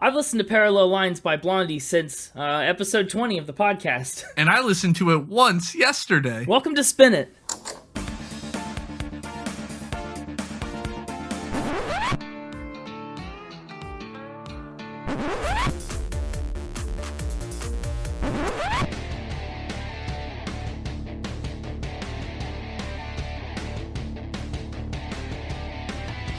I've listened to Parallel Lines by Blondie since episode 20 of the podcast. And I listened to it once yesterday. Welcome to Spin It.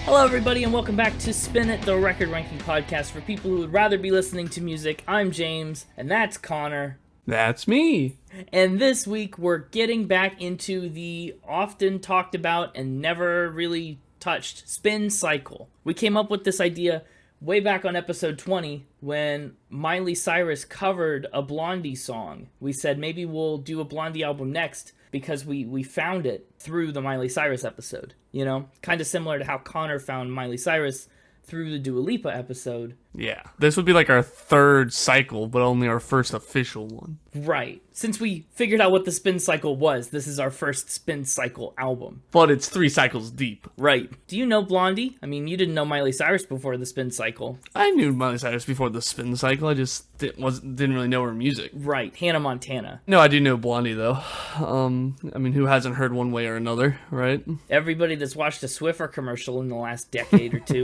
Hello everybody and welcome back to Spin It, the record ranking podcast for people who would rather be listening to music. I'm James, and that's Connor. That's me. And this week we're getting back into the often talked about and never really touched spin cycle. We came up with this idea way back on episode 20 when Miley Cyrus covered a Blondie song. We said maybe we'll do a Blondie album next because we found it through the Miley Cyrus episode. You know, kind of similar to how Connor found Miley Cyrus through the Dua Lipa episode. Yeah, this would be like our third cycle, but only our first official one. Right. Since we figured out what the spin cycle was, this is our first spin cycle album. But it's 3 cycles deep. Right. Do you know Blondie? I mean, you didn't know Miley Cyrus before the spin cycle. I knew Miley Cyrus before the spin cycle. I just didn't really know her music. Right. Hannah Montana. No, I do know Blondie, though. I mean, who hasn't heard one way or another, right? Everybody that's watched a Swiffer commercial in the last decade or two.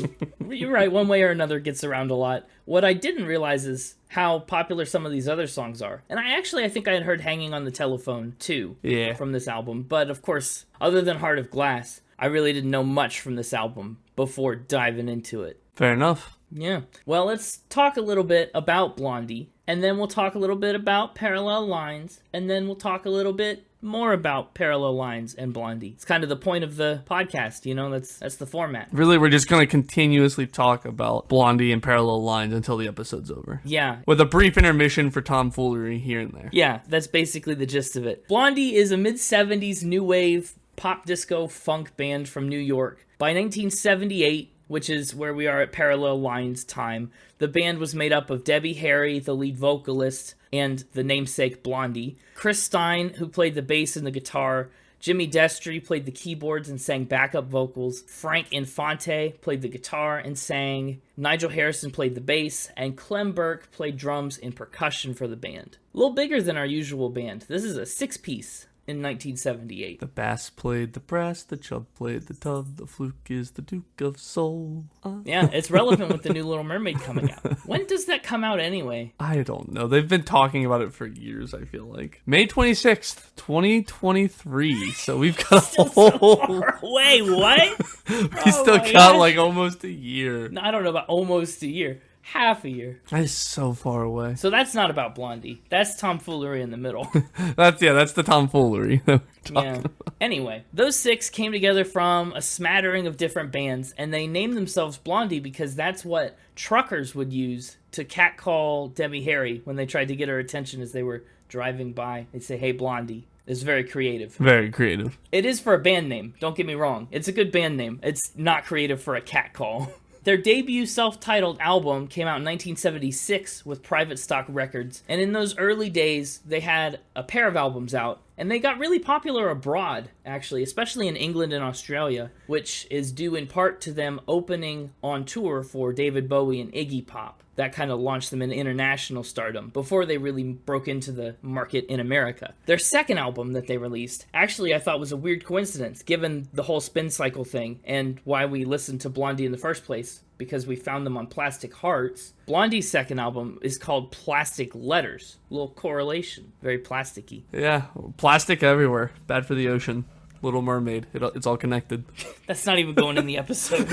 You're right, one way or another gets around a lot. What I didn't realize is how popular some of these other songs are. And I think I had heard Hanging on the Telephone, too, from this album. But, of course, other than Heart of Glass, I really didn't know much from this album before diving into it. Fair enough. Yeah. Well, let's talk a little bit about Blondie, and then we'll talk a little bit about Parallel Lines, and then we'll talk a little bit more about Parallel Lines and Blondie. It's kind of the point of the podcast, you know, that's the format. Really, we're just going to continuously talk about Blondie and Parallel Lines until the episode's over. Yeah. With a brief intermission for tomfoolery here and there. Yeah, that's basically the gist of it. Blondie is a mid-70s new wave pop disco funk band from New York. By 1978, which is where we are at Parallel Lines time, the band was made up of Debbie Harry, the lead vocalist, and the namesake Blondie, Chris Stein, who played the bass and the guitar, Jimmy Destry played the keyboards and sang backup vocals, Frank Infante played the guitar and sang, Nigel Harrison played the bass, and Clem Burke played drums and percussion for the band. A little bigger than our usual band. This is a 6-piece. In 1978. The bass played the brass, the chub played the tub, the fluke is the Duke of Soul. Yeah, it's relevant with the new Little Mermaid coming out. When does that come out anyway? I don't know. They've been talking about it for years, I feel like. May 26th, 2023. So we've got a whole... Wait, what? We still got like almost a year. No, I don't know about almost a year. Half a year. That is so far away. So that's not about Blondie. That's tomfoolery in the middle. That's the tomfoolery that we're talking about. Anyway, those 6 came together from a smattering of different bands, and they named themselves Blondie because that's what truckers would use to catcall Debbie Harry when they tried to get her attention as they were driving by. They'd say, "Hey, Blondie." It's very creative. Very creative. It is for a band name. Don't get me wrong. It's a good band name. It's not creative for a catcall. Their debut self-titled album came out in 1976 with Private Stock Records, and in those early days, they had a pair of albums out, and they got really popular abroad, actually, especially in England and Australia, which is due in part to them opening on tour for David Bowie and Iggy Pop. That kind of launched them in international stardom before they really broke into the market in America. Their second album that they released, actually I thought was a weird coincidence given the whole spin cycle thing and why we listened to Blondie in the first place, because we found them on Plastic Hearts. Blondie's second album is called Plastic Letters. A little correlation. Very plasticky. Yeah, plastic everywhere. Bad for the ocean. Little Mermaid. It's all connected. That's not even going in the episode.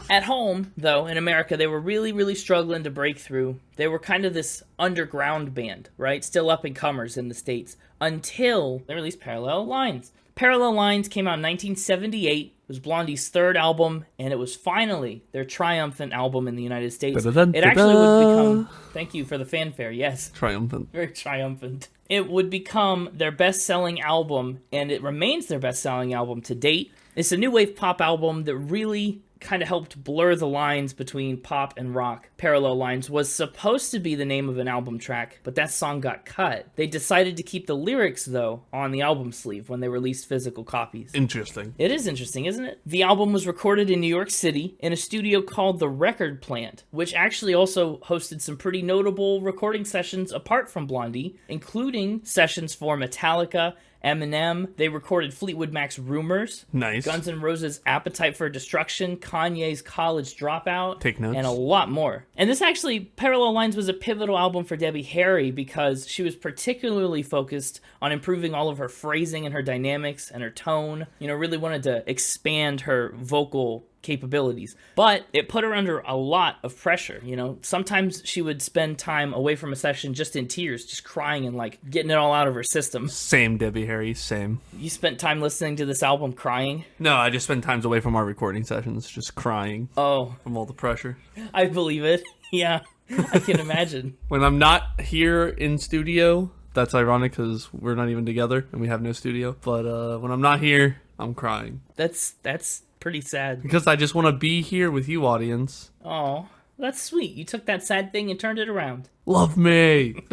At home, though, in America, they were really, really struggling to break through. They were kind of this underground band, right? Still up-and-comers in the States, until they released Parallel Lines. Parallel Lines came out in 1978. It was Blondie's third album, and it was finally their triumphant album in the United States. It actually would become... Thank you for the fanfare, yes. Triumphant. Very triumphant. It would become their best-selling album, and it remains their best-selling album to date. It's a new wave pop album that really kind of helped blur the lines between pop and rock. Parallel Lines was supposed to be the name of an album track, but that song got cut. They decided to keep the lyrics, though, on the album sleeve when they released physical copies. Interesting. It is interesting, isn't it? The album was recorded in New York City in a studio called The Record Plant, which actually also hosted some pretty notable recording sessions apart from Blondie, including sessions for Metallica, Eminem. They recorded Fleetwood Mac's Rumors, Nice. Guns N' Roses' Appetite for Destruction, Kanye's College Dropout, Take notes. and a lot more. And this actually, Parallel Lines was a pivotal album for Debbie Harry because she was particularly focused on improving all of her phrasing and her dynamics and her tone. You know, really wanted to expand her vocal capabilities. But it put her under a lot of pressure, you know. Sometimes she would spend time away from a session just in tears, just crying and like getting it all out of her system. Same, Debbie Harry, same. You spent time listening to this album crying? No, I just spend times away from our recording sessions, just crying Oh, from all the pressure. I believe it. Yeah, I can imagine. When I'm not here in studio, that's ironic because we're not even together and we have no studio. But when I'm not here, I'm crying. That's pretty sad. Because I just want to be here with you, audience. Oh, that's sweet. You took that sad thing and turned it around. Love me.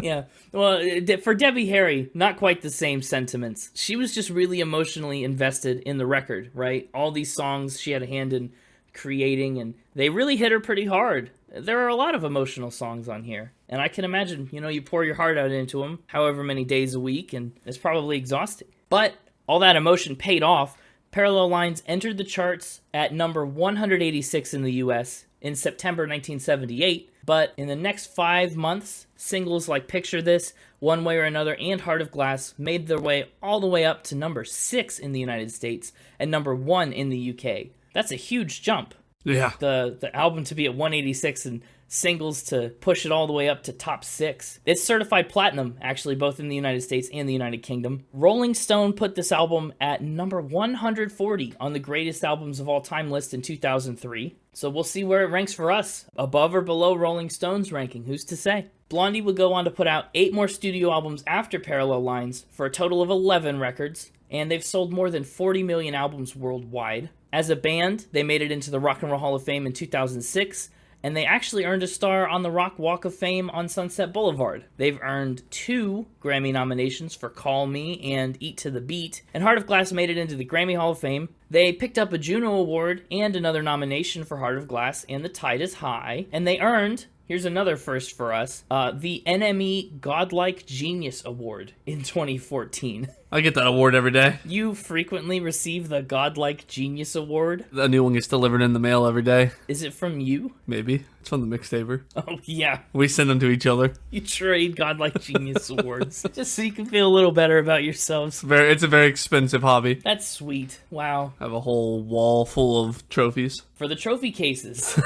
Yeah. Well, for Debbie Harry, not quite the same sentiments. She was just really emotionally invested in the record, right? All these songs she had a hand in creating, and they really hit her pretty hard. There are a lot of emotional songs on here, and I can imagine, you know, you pour your heart out into them however many days a week, and it's probably exhausting. But all that emotion paid off. Parallel Lines entered the charts at number 186 in the US in September 1978, but in the next 5 months, singles like Picture This, One Way or Another, and Heart of Glass made their way all the way up to number 6 in the United States and number 1 in the UK. That's a huge jump. Yeah. The album to be at 186 and singles to push it all the way up to top 6. It's certified platinum, actually, both in the United States and the United Kingdom. Rolling Stone put this album at number 140 on the greatest albums of all time list in 2003. So we'll see where it ranks for us, above or below Rolling Stone's ranking, who's to say? Blondie would go on to put out 8 more studio albums after Parallel Lines for a total of 11 records, and they've sold more than 40 million albums worldwide. As a band, they made it into the Rock and Roll Hall of Fame in 2006, and they actually earned a star on the Rock Walk of Fame on Sunset Boulevard. They've earned 2 Grammy nominations for Call Me and Eat to the Beat, and Heart of Glass made it into the Grammy Hall of Fame. They picked up a Juno Award and another nomination for Heart of Glass and The Tide is High, and they earned, here's another first for us, the NME Godlike Genius Award in 2014. I get that award every day. You frequently receive the Godlike Genius Award. A new one gets delivered in the mail every day. Is it from you? Maybe. It's from the mixtaper. Oh, yeah. We send them to each other. You trade Godlike Genius Awards just so you can feel a little better about yourselves. It's a very expensive hobby. That's sweet. Wow. I have a whole wall full of trophies. For the trophy cases.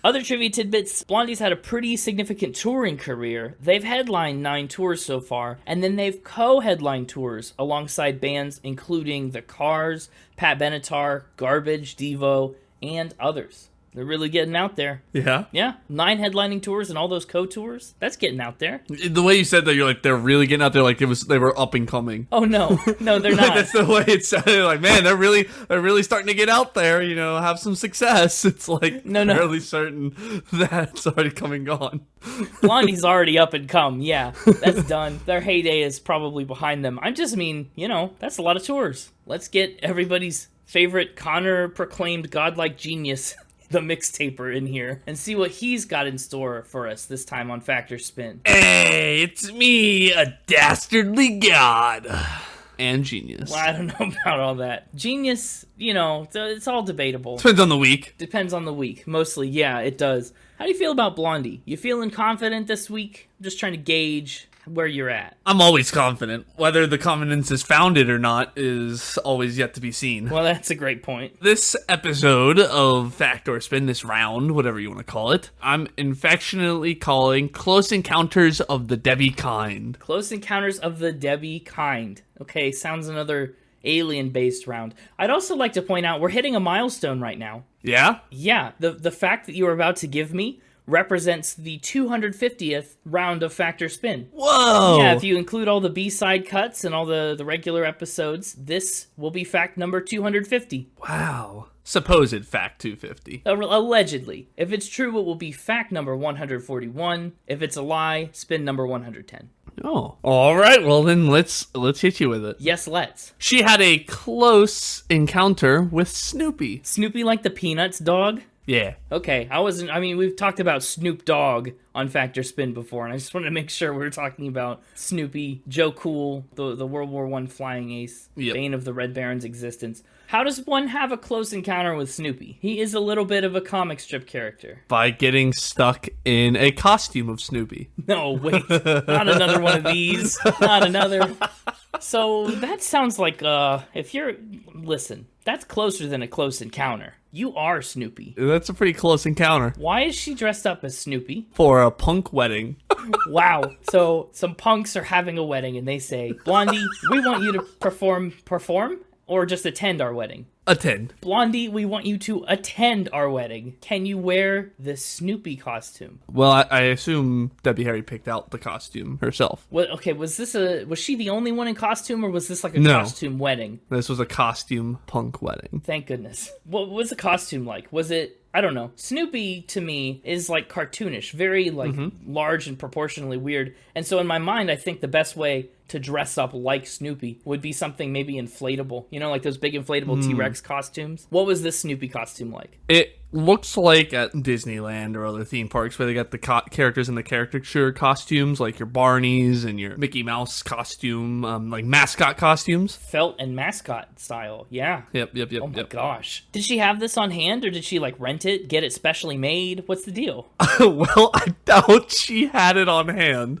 Other trivia tidbits, Blondie's had a pretty significant touring career. They've headlined 9 tours so far, and then they've co-headlined tours alongside bands including The Cars, Pat Benatar, Garbage, Devo, and others. They're really getting out there. Yeah? Yeah, 9 headlining tours and all those co-tours. That's getting out there. The way you said that, you're like, they're really getting out there like they were up and coming. Oh, no. No, they're not. That's the way it sounded. Like, man, they're really starting to get out there, you know, have some success. It's like fairly certain that's already come and gone. Blondie's already up and come. Yeah, that's done. Their heyday is probably behind them. I just mean, you know, that's a lot of tours. Let's get everybody's favorite Connor proclaimed godlike genius, the mixtaper, in here and see what he's got in store for us this time on Factor Spin. Hey, it's me, a dastardly god. And genius. Well, I don't know about all that. Genius, you know, it's all debatable. Depends on the week. Depends on the week. Mostly, yeah, it does. How do you feel about Blondie? You feeling confident this week? I'm just trying to gauge where you're at. I'm always confident. Whether the confidence is founded or not is always yet to be seen. Well, that's a great point. This episode of Fact or Spin, this round, whatever you want to call it, I'm affectionately calling Close Encounters of the Debbie Kind. Close Encounters of the Debbie Kind. Okay, sounds another alien-based round. I'd also like to point out we're hitting a milestone right now. Yeah? Yeah, the fact that you are about to give me represents the 250th round of Factor Spin. Whoa! Yeah, if you include all the B-side cuts and all the regular episodes, this will be fact number 250. Wow. supposed fact 250. Allegedly. If it's true, it will be fact number 141. If it's a lie, spin number 110. Oh, all right. Well, then let's hit you with it. Yes, let's. She had a close encounter with Snoopy. Snoopy like the Peanuts dog? Yeah. Okay, we've talked about Snoop Dogg on Factor Spin before, and I just wanted to make sure we were talking about Snoopy, Joe Cool, the World War I flying ace, bane of the Red Baron's existence. How does one have a close encounter with Snoopy? He is a little bit of a comic strip character. By getting stuck in a costume of Snoopy. No, wait. Not another one of these. Not another. So that sounds like, listen, that's closer than a close encounter. You are Snoopy. That's a pretty close encounter. Why is she dressed up as Snoopy? For a punk wedding. Wow. So some punks are having a wedding and they say, Blondie, we want you to perform, or just attend our wedding? Attend. Blondie, we want you to attend our wedding. Can you wear the Snoopy costume? Well, I assume Debbie Harry picked out the costume herself. Well, okay, was she the only one in costume, or was this like a costume wedding? This was a costume punk wedding. Thank goodness. What was the costume like? Was it, I don't know. Snoopy, to me, is like cartoonish, very like large and proportionally weird. And so in my mind, I think the best way to dress up like Snoopy would be something maybe inflatable. You know, like those big inflatable T-Rex costumes. What was this Snoopy costume like? It looks like at Disneyland or other theme parks where they got the characters in the caricature costumes, like your Barneys and your Mickey Mouse costume, like mascot costumes. Felt and mascot style, yeah. Yep. Oh my gosh. Did she have this on hand, or did she like rent it, get it specially made? What's the deal? Well, I doubt she had it on hand.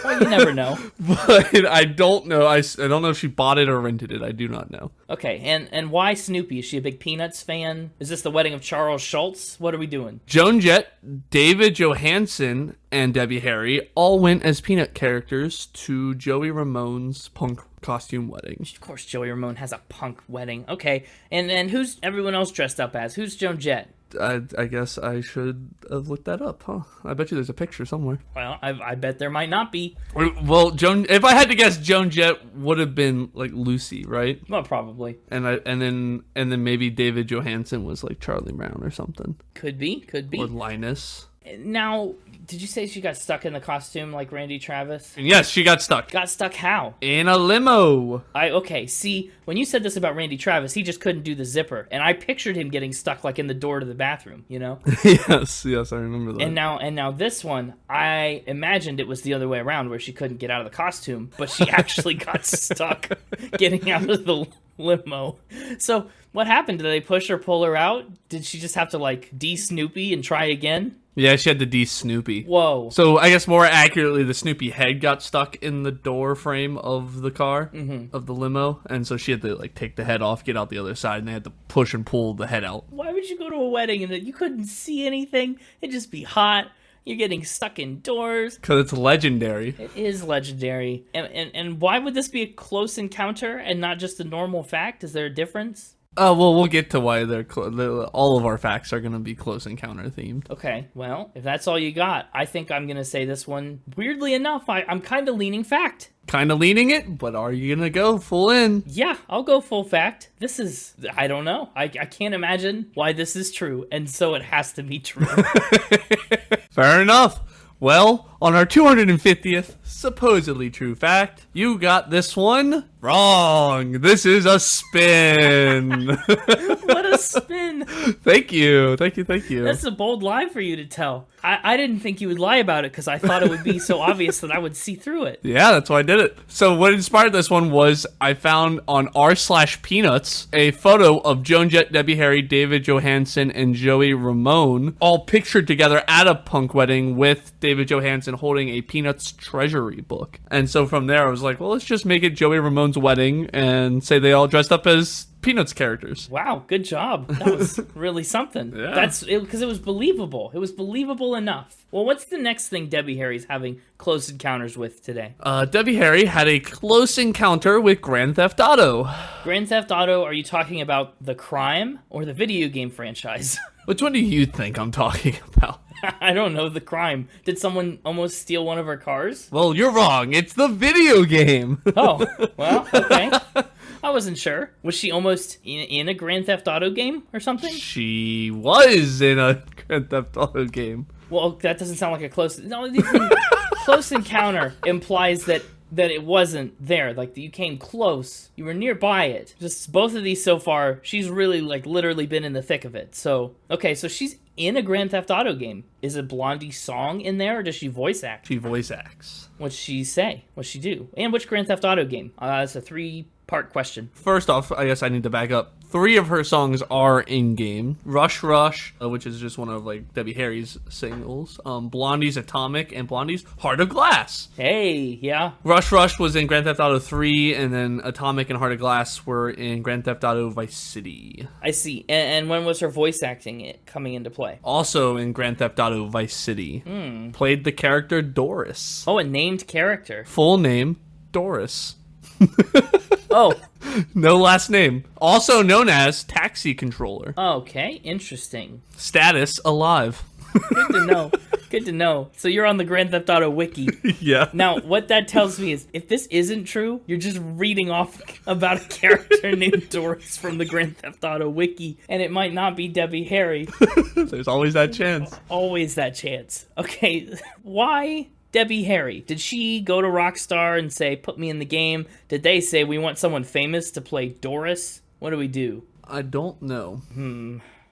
Well, you never know. But I don't know. I don't know if she bought it or rented it. I do not know. Okay, and why Snoopy? Is she a big Peanuts fan? Is this the wedding of Charles Schultz? What are we doing? Joan Jett, David Johansen, and Debbie Harry all went as Peanut characters to Joey Ramone's punk costume wedding. Of course, Joey Ramone has a punk wedding. Okay, and who's everyone else dressed up as? Who's Joan Jett? I guess I should have looked that up, huh? I bet you there's a picture somewhere. Well, I bet there might not be. Well, if I had to guess, Joan Jett would have been like Lucy, right? Well, probably. And then maybe David Johansen was like Charlie Brown or something. Could be. Or Linus. Now, did you say she got stuck in the costume like Randy Travis? And yes, she got stuck. Got stuck how? In a limo. Okay, see, when you said this about Randy Travis, he just couldn't do the zipper. And I pictured him getting stuck like in the door to the bathroom, you know? Yes, I remember that. And now this one, I imagined it was the other way around where she couldn't get out of the costume, but she actually got stuck getting out of the limo. So what happened? Did they push or pull her out? Did she just have to like de-Snoopy and try again? Yeah, she had to de-Snoopy. Whoa. So I guess more accurately, the Snoopy head got stuck in the door frame of the car, of the limo, and so she had to like take the head off, get out the other side, and they had to push and pull the head out. Why would you go to a wedding and you couldn't see anything? It'd just be hot. You're getting stuck indoors. Because it's legendary. It is legendary. And why would this be a close encounter and not just a normal fact? Is there a difference? Oh, well, we'll get to why all of our facts are going to be close encounter themed. Okay, well, if that's all you got, I think I'm going to say this one. Weirdly enough, I'm kind of leaning fact. Kind of leaning it, but are you going to go full in? Yeah, I'll go full fact. This is, I don't know. I can't imagine why this is true, and so it has to be true. Fair enough. Well, on our 250th supposedly true fact, you got this one wrong. This is a spin. What a spin. Thank you. That's a bold lie for you to tell. I didn't think you would lie about it because I thought it would be so obvious that I would see through it. Yeah, that's why I did it. So what inspired this one was I found on r/peanuts a photo of Joan Jett, Debbie Harry, David Johansen, and Joey Ramone all pictured together at a punk wedding with David Johansen holding a Peanuts treasury book. And so from there I was like, well, let's just make it Joey Ramone's wedding and say they all dressed up as Peanuts characters. Wow, good job. That was really something. Yeah. That's because it was believable. It was believable enough. Well, what's the next thing Debbie Harry's having close encounters with today? Debbie Harry had a close encounter with Grand Theft Auto. Grand Theft Auto, are you talking about the crime or the video game franchise? Which one do you think I'm talking about? I don't know, the crime. Did someone almost steal one of her cars? Well, you're wrong. It's the video game. Oh, well, okay. I wasn't sure. Was she almost in a Grand Theft Auto game or something? She was in a Grand Theft Auto game. Well, that doesn't sound like a close... No, close encounter implies that it wasn't there. Like, you came close. You were nearby it. Just both of these so far, she's really, like, literally been in the thick of it. So, okay, so she's in a Grand Theft Auto game. Is a Blondie song in there, or does she voice act? She voice acts. What's she say? What's she do? And which Grand Theft Auto game? That's a 3-part question. First off, I guess I need to back up. 3 of her songs are in-game. Rush Rush, which is just one of, like, Debbie Harry's singles. Blondie's Atomic, and Blondie's Heart of Glass. Hey, yeah. Rush Rush was in Grand Theft Auto 3, and then Atomic and Heart of Glass were in Grand Theft Auto Vice City. I see. And when was her voice acting coming into play? Also in Grand Theft Auto Vice City. Played the character Doris. Oh, a named character. Full name, Doris. Oh. No last name. Also known as Taxi Controller. Okay, interesting. Status, alive. Good to know. Good to know. So you're on the Grand Theft Auto wiki. Yeah. Now, what that tells me is, if this isn't true, you're just reading off about a character named Doris from the Grand Theft Auto wiki, and it might not be Debbie Harry. There's always that chance. Always that chance. Okay, why Debbie Harry? Did she go to Rockstar and say, put me in the game? Did they say, we want someone famous to play Doris? What do we do? I don't know.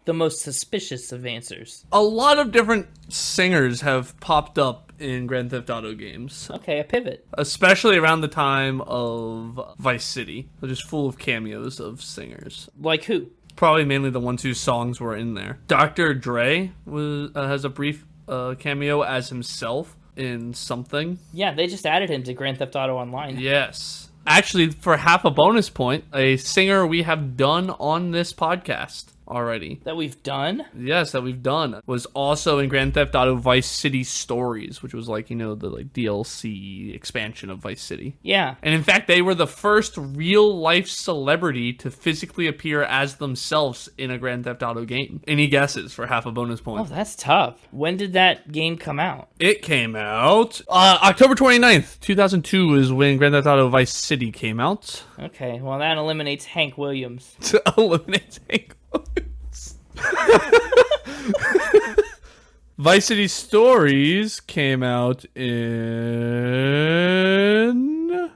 The most suspicious of answers. A lot of different singers have popped up in Grand Theft Auto games. Okay, a pivot. Especially around the time of Vice City. They're just full of cameos of singers. Like who? Probably mainly the ones whose songs were in there. Dr. Dre has a brief cameo as himself in something. Yeah, they just added him to Grand Theft Auto Online. Yes. Actually, for half a bonus point, a singer we have done on this podcast already. That we've done? Yes, that we've done. Was also in Grand Theft Auto Vice City Stories, which was like, you know, the like DLC expansion of Vice City. Yeah. And in fact, they were the first real life celebrity to physically appear as themselves in a Grand Theft Auto game. Any guesses for half a bonus point? Oh, that's tough. When did that game come out? It came out October 29th, 2002 is when Grand Theft Auto Vice City came out. Okay, well that eliminates Hank Williams. Eliminates Hank Williams. Vice City Stories came out in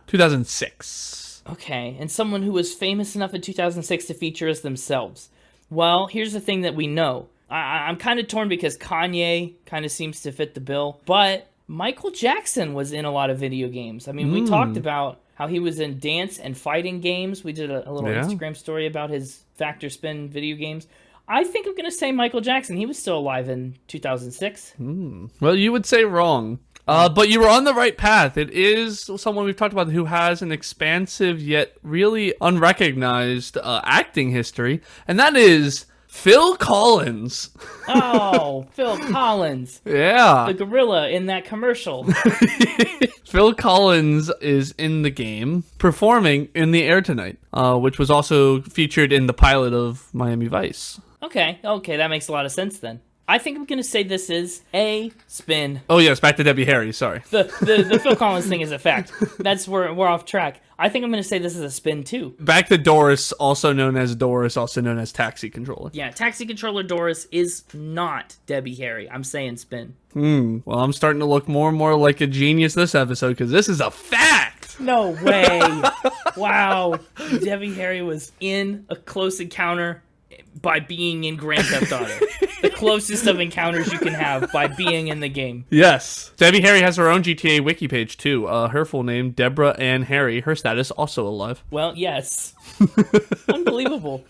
2006. Okay, and someone who was famous enough in 2006 to feature as themselves. Well, here's the thing that we know. I'm kind of torn because Kanye kind of seems to fit the bill, but Michael Jackson was in a lot of video games. I mean, we talked about how he was in dance and fighting games. We did a little Instagram story about his Factor Spin video games. I think I'm going to say Michael Jackson. He was still alive in 2006. Well, you would say wrong. But you were on the right path. It is someone we've talked about who has an expansive yet really unrecognized acting history, and that is Phil Collins. Oh, Phil Collins. Yeah. The gorilla in that commercial. Phil Collins is in the game, performing In the Air Tonight, which was also featured in the pilot of Miami Vice. Okay, that makes a lot of sense then. I think I'm going to say this is a spin. Oh, yes, back to Debbie Harry, sorry. The Phil Collins thing is a fact. That's where we're off track. I think I'm going to say this is a spin too. Back to Doris, also known as Taxi Controller. Yeah, Taxi Controller Doris is not Debbie Harry. I'm saying spin. Well, I'm starting to look more and more like a genius this episode because this is a fact. No way. Wow. Debbie Harry was in a close encounter by being in Grand Theft Auto. The closest of encounters you can have by being in the game. Yes. Debbie Harry has her own GTA wiki page, too. Her full name, Deborah Ann Harry. Her status, also alive. Well, yes. Unbelievable.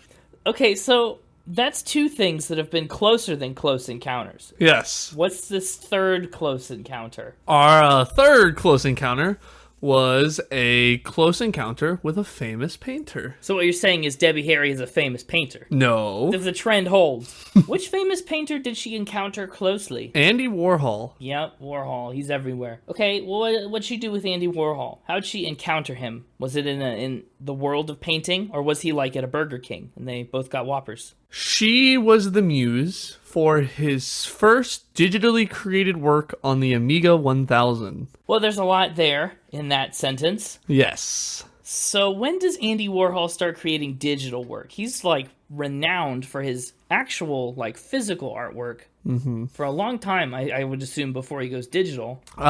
Okay, so that's 2 things that have been closer than close encounters. Yes. What's this third close encounter? Our third close encounter was a close encounter with a famous painter. So what you're saying is Debbie Harry is a famous painter. No. If the trend holds. Which famous painter did she encounter closely? Andy Warhol. Yep, Warhol. He's everywhere. Okay, well, what'd she do with Andy Warhol? How'd she encounter him? Was it in the world of painting? Or was he like at a Burger King and they both got Whoppers? She was the muse for his first digitally created work on the Amiga 1000. Well, there's a lot there in that sentence. Yes. So when does Andy Warhol start creating digital work? He's like renowned for his actual like physical artwork for a long time. I would assume before he goes digital. Mid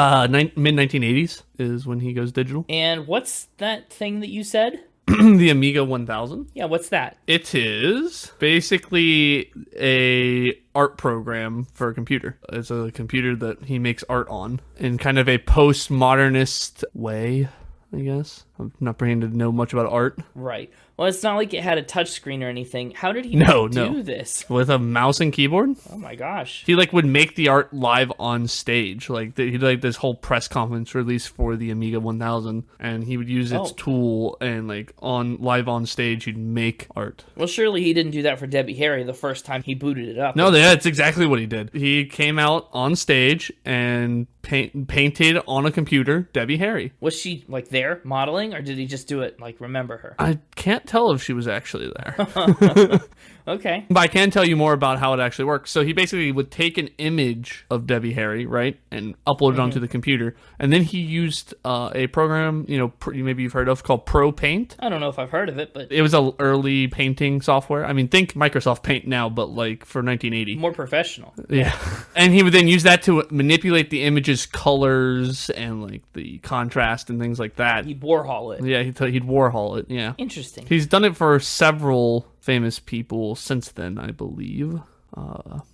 1980s is when he goes digital. And what's that thing that you said? The Amiga 1000. Yeah, what's that? It is basically a art program for a computer. It's a computer that he makes art on in kind of a postmodernist way, I guess. I'm not pretending to know much about art. Right. Well, it's not like it had a touch screen or anything. How did he do this? With a mouse and keyboard? Oh my gosh. He like would make the art live on stage. Like he did like this whole press conference release for the Amiga 1000, and he would use its tool and like live on stage he'd make art. Well, surely he didn't do that for Debbie Harry the first time he booted it up. No, that's exactly what he did. He came out on stage and painted on a computer Debbie Harry. Was she like there modeling, or did he just do it like remember her? I can't tell if she was actually there. Okay. But I can tell you more about how it actually works. So he basically would take an image of Debbie Harry, right, and upload it onto the computer. And then he used a program, maybe you've heard of, called Pro Paint. I don't know if I've heard of it, but... It was an early painting software. I mean, think Microsoft Paint now, but like for 1980. More professional. Yeah. And he would then use that to manipulate the image's colors and like the contrast and things like that. He'd Warhol it. Yeah, he'd Warhol it, yeah. Interesting. He's done it for several famous people since then, I believe.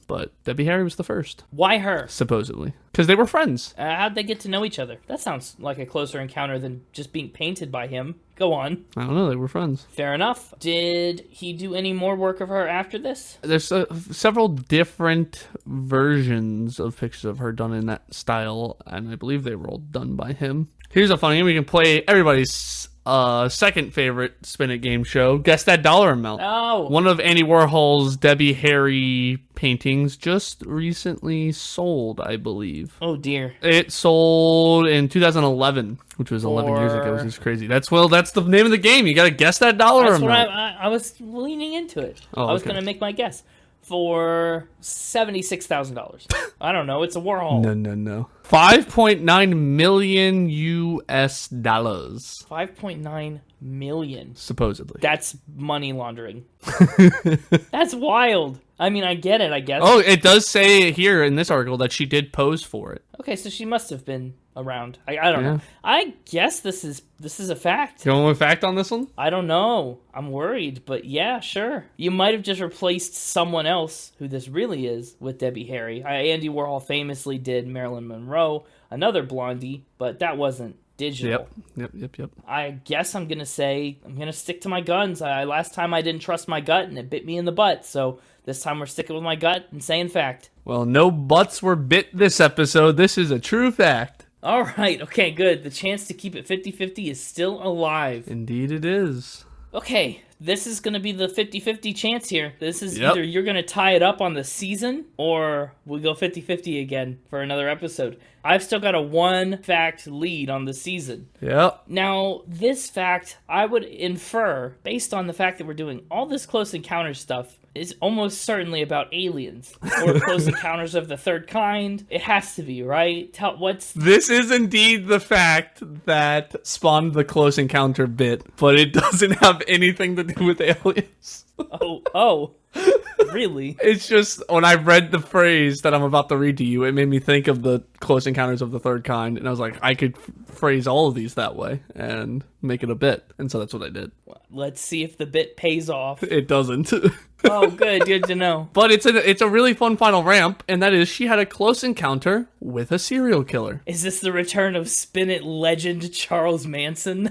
But Debbie Harry was the first. Why her? Supposedly. Because they were friends. How'd they get to know each other? That sounds like a closer encounter than just being painted by him. Go on. I don't know, they were friends. Fair enough. Did he do any more work of her after this? There's several different versions of pictures of her done in that style, and I believe they were all done by him. Here's a funny one. We can play everybody's second favorite Spin It game show. Guess that dollar amount. Oh. One of Andy Warhol's Debbie Harry paintings just recently sold, I believe. Oh dear. It sold in 2011, which was 11 years ago, which is crazy. That's the name of the game. You got to guess that dollar That's amount. what I was leaning into it. Oh, I was okay. going to make my guess. For $76,000. I don't know. It's a Warhol. No. 5.9 million US dollars. 5.9 million. Supposedly. That's money laundering. That's wild. I mean, I get it, I guess. Oh, it does say here in this article that she did pose for it. Okay, so she must have been around. I don't know. I guess this is a fact. You want a fact on this one? I don't know. I'm worried, but yeah, sure. You might have just replaced someone else who this really is with Debbie Harry. Andy Warhol famously did Marilyn Monroe, another Blondie, but that wasn't digital. Yep. I guess I'm going to stick to my guns. Last time I didn't trust my gut and it bit me in the butt, so this time we're sticking with my gut and saying fact. Well, no butts were bit this episode. This is a true fact. All right, okay, good. The chance to keep it 50-50 is still alive. Indeed it is. Okay, this is going to be the 50-50 chance here. This is either you're going to tie it up on the season or we go 50-50 again for another episode. I've still got a 1 fact lead on the season. Yep. Now, this fact, I would infer, based on the fact that we're doing all this Close Encounters stuff, is almost certainly about aliens or Close Encounters of the Third Kind. It has to be, right? This is indeed the fact that spawned the Close Encounter bit, but it doesn't have anything to do with aliens. Oh. Really? It's just, when I read the phrase that I'm about to read to you, it made me think of the Close Encounters of the Third Kind, and I was like, I could phrase all of these that way and make it a bit, and so that's what I did. Let's see if the bit pays off. It doesn't. Oh, good to know. But it's a really fun final ramp, and that is she had a close encounter with a serial killer. Is this the return of Spin It legend Charles Manson?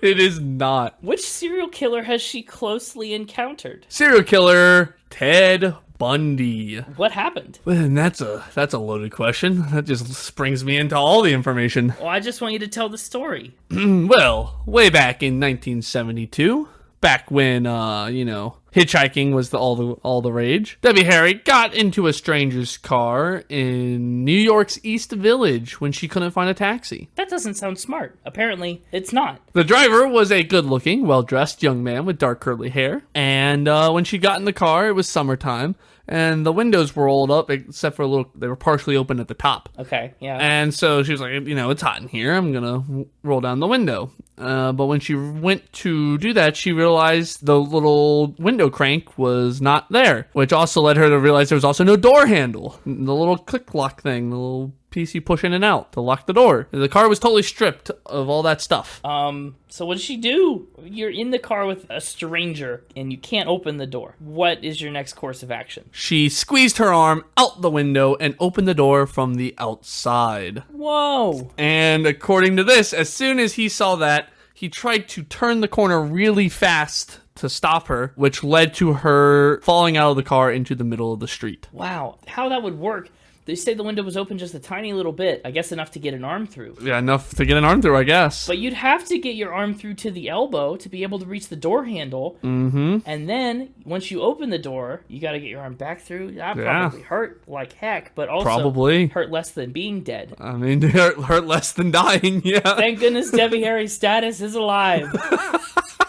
It is not. Which serial killer has she closely encountered? Serial killer Ted Bundy. What happened? And that's a loaded question. That just springs me into all the information. Well, I just want you to tell the story. Well, way back in 1972, back when hitchhiking was all the rage, Debbie Harry got into a stranger's car in New York's East Village when she couldn't find a taxi. That doesn't sound smart. Apparently, it's not. The driver was a good-looking, well-dressed young man with dark curly hair, and when she got in the car, it was summertime, and the windows were rolled up except for they were partially open at the top. Okay, yeah. And so she was like, it's hot in here, I'm gonna roll down the window. But when she went to do that, she realized the little window crank was not there, which also led her to realize there was also no door handle. The little click lock thing, the little piece you push in and out to lock the door. The car was totally stripped of all that stuff. So what did she do? You're in the car with a stranger and you can't open the door. What is your next course of action? She squeezed her arm out the window and opened the door from the outside. Whoa. And according to this, as soon as he saw that, he tried to turn the corner really fast to stop her, which led to her falling out of the car into the middle of the street. Wow. How that would work. They say the window was open just a tiny little bit. I guess enough to get an arm through. Yeah, enough to get an arm through, I guess. But you'd have to get your arm through to the elbow to be able to reach the door handle. Mm-hmm. And then, once you open the door, you got to get your arm back through. That probably hurt like heck, but also probably hurt less than being dead. I mean, hurt less than dying, yeah. Thank goodness Debbie Harry's status is alive.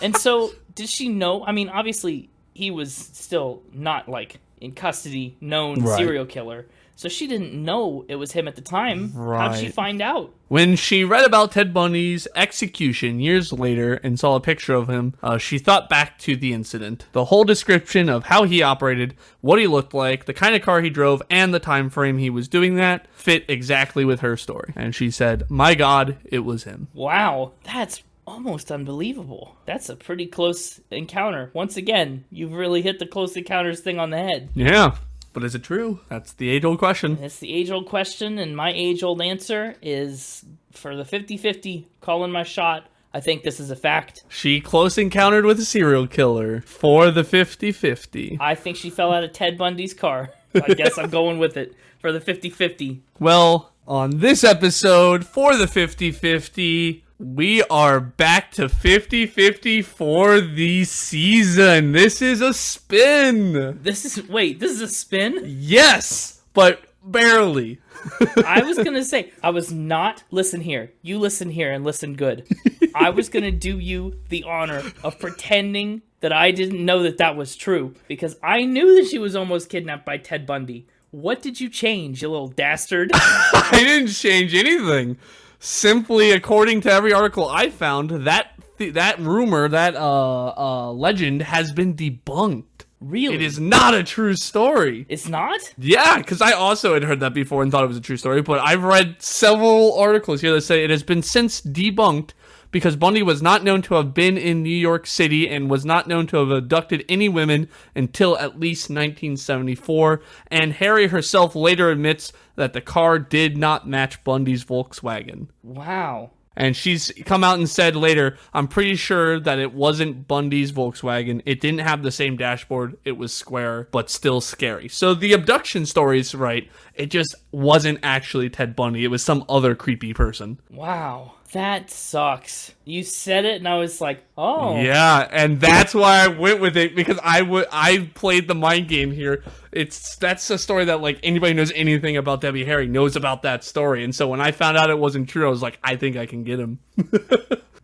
And so, did she know? I mean, obviously, he was still not, like, in custody, known serial killer. So she didn't know it was him at the time. Right. How'd she find out? When she read about Ted Bundy's execution years later and saw a picture of him, she thought back to the incident. The whole description of how he operated, what he looked like, the kind of car he drove, and the time frame he was doing that fit exactly with her story. And she said, "My God, it was him." Wow, that's almost unbelievable. That's a pretty close encounter. Once again, you've really hit the close encounters thing on the head. Yeah. But is it true? That's the age-old question. It's the age-old question, and my age-old answer is, for the 50-50, calling my shot, I think this is a fact. She close encountered with a serial killer for the 50-50. I think she fell out of Ted Bundy's car. I guess I'm going with it for the 50-50. Well, on this episode, for the 50-50... we are back to 50-50 for the season. This is a spin. This is a spin? Yes, but barely. I was going to say, listen here. You listen here and listen good. I was going to do you the honor of pretending that I didn't know that was true, because I knew that she was almost kidnapped by Ted Bundy. What did you change, you little dastard? I didn't change anything. Simply, according to every article I found, that rumor, that legend has been debunked. Really? It is not a true story. It's not? Yeah, because I also had heard that before and thought it was a true story, but I've read several articles here that say it has been since debunked because Bundy was not known to have been in New York City and was not known to have abducted any women until at least 1974, and Harry herself later admits that the car did not match Bundy's Volkswagen. Wow. And she's come out and said later, "I'm pretty sure that it wasn't Bundy's Volkswagen. It didn't have the same dashboard. It was square, but still scary." So the abduction story's right. It just wasn't actually Ted Bundy. It was some other creepy person. Wow. That sucks. You said it and I was like, oh. Yeah, and that's why I went with it, because I played the mind game here. That's a story that, like, anybody who knows anything about Debbie Harry knows about that story. And so when I found out it wasn't true, I was like, I think I can get him.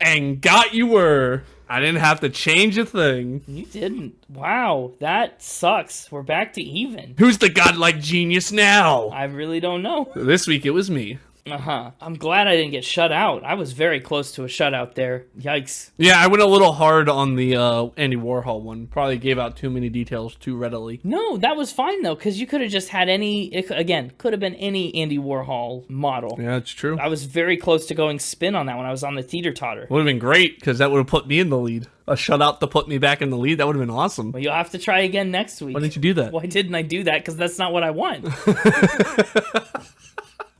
And got you were. I didn't have to change a thing. You didn't. Wow, that sucks. We're back to even. Who's the godlike genius now? I really don't know. This week it was me. I'm glad I didn't get shut out. I was very close to a shutout there. Yikes. Yeah, I went a little hard on the Andy Warhol one. Probably gave out too many details too readily. No, that was fine, though, because you could have just had could have been any Andy Warhol model. Yeah, that's true. I was very close to going spin on that when I was on the teeter-totter. Would have been great, because that would have put me in the lead. A shutout to put me back in the lead, that would have been awesome. Well, you'll have to try again next week. Why didn't you do that? Why didn't I do that? Because that's not what I want.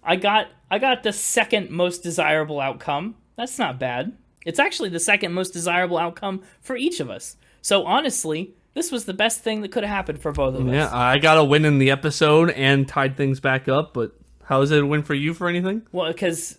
I got the second most desirable outcome. That's not bad. It's actually the second most desirable outcome for each of us. So honestly, this was the best thing that could have happened for both of us. Yeah, I got a win in the episode and tied things back up, but how is it a win for you for anything? Well, because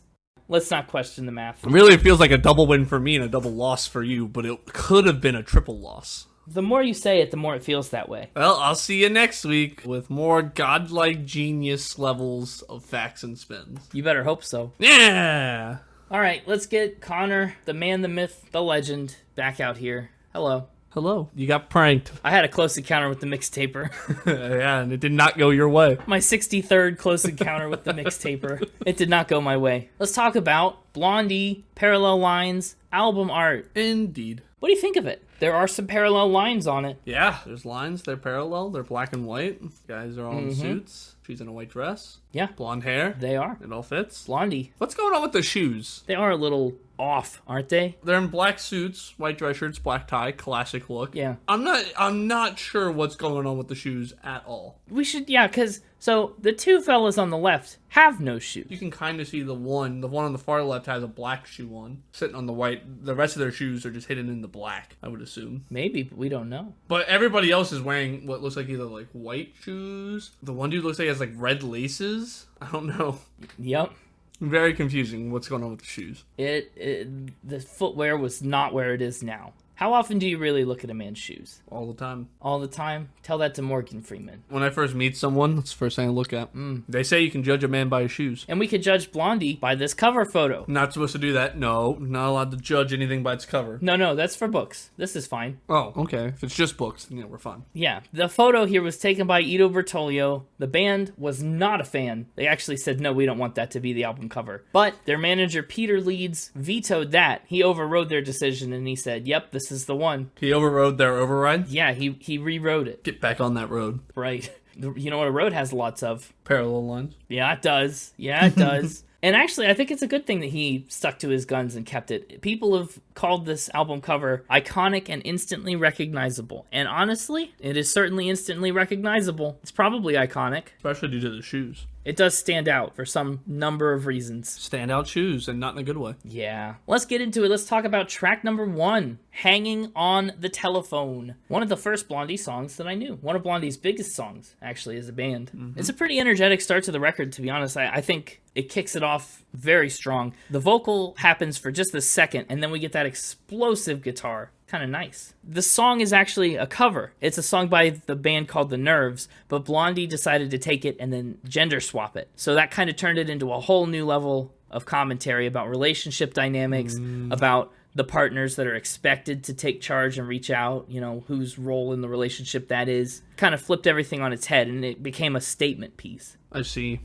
let's not question the math. Really, it feels like a double win for me and a double loss for you, but it could have been a triple loss. The more you say it, the more it feels that way. Well, I'll see you next week with more godlike genius levels of facts and spins. You better hope so. Yeah! All right, let's get Connor, the man, the myth, the legend, back out here. Hello. Hello. You got pranked. I had a close encounter with the mixtaper. Yeah, and it did not go your way. My 63rd close encounter with the mixtaper. It did not go my way. Let's talk about Blondie, Parallel Lines, album art. Indeed. What do you think of it? There are some parallel lines on it. Yeah, there's lines. They're parallel. They're black and white. Guys are all in suits. She's in a white dress. Yeah. Blonde hair. They are. It all fits. Blondie. What's going on with the shoes? They are a little off, aren't they? They're in black suits, white dress shirts, black tie, classic look. Yeah. I'm not sure what's going on with the shoes at all. We should, yeah, because, so, the two fellas on the left have no shoes. You can kind of see the one on the far left has a black shoe on, sitting on the white. The rest of their shoes are just hidden in the black, I would assume. Maybe, but we don't know. But everybody else is wearing what looks like either like white shoes. The one dude looks like he has like red laces. I don't know. Yep. Very confusing what's going on with the shoes. The footwear was not where it is now. How often do you really look at a man's shoes? All the time. All the time? Tell that to Morgan Freeman. When I first meet someone, that's the first thing I look at. They say you can judge a man by his shoes. And we could judge Blondie by this cover photo. Not supposed to do that. No, not allowed to judge anything by its cover. No, that's for books. This is fine. Oh, okay. If it's just books, then we're fine. Yeah, the photo here was taken by Ito Bertolio. The band was not a fan. They actually said, no, we don't want that to be the album cover. But their manager, Peter Leeds, vetoed that. He overrode their decision and he said, yep, this is the one. He overrode their override? Yeah, he rewrote it. Get back on that road. Right. You know what a road has lots of? Parallel lines. Yeah, it does. Yeah, it does. And actually, I think it's a good thing that he stuck to his guns and kept it. People have called this album cover iconic and instantly recognizable. And honestly, it is certainly instantly recognizable. It's probably iconic. Especially due to the shoes. It does stand out for some number of reasons. Standout shoes, and not in a good way. Yeah. Let's get into it. Let's talk about track number 1, Hanging on the Telephone. One of the first Blondie songs that I knew. One of Blondie's biggest songs, actually, as a band. Mm-hmm. It's a pretty energetic start to the record, to be honest. I think it kicks it off very strong. The vocal happens for just a second, and then we get that explosive guitar. Kind of nice. The song is actually a cover. It's a song by the band called The Nerves, but Blondie decided to take it and then gender swap it. So that kind of turned it into a whole new level of commentary about relationship dynamics, about the partners that are expected to take charge and reach out, you know, whose role in the relationship that is. Kind of flipped everything on its head, and it became a statement piece. I see.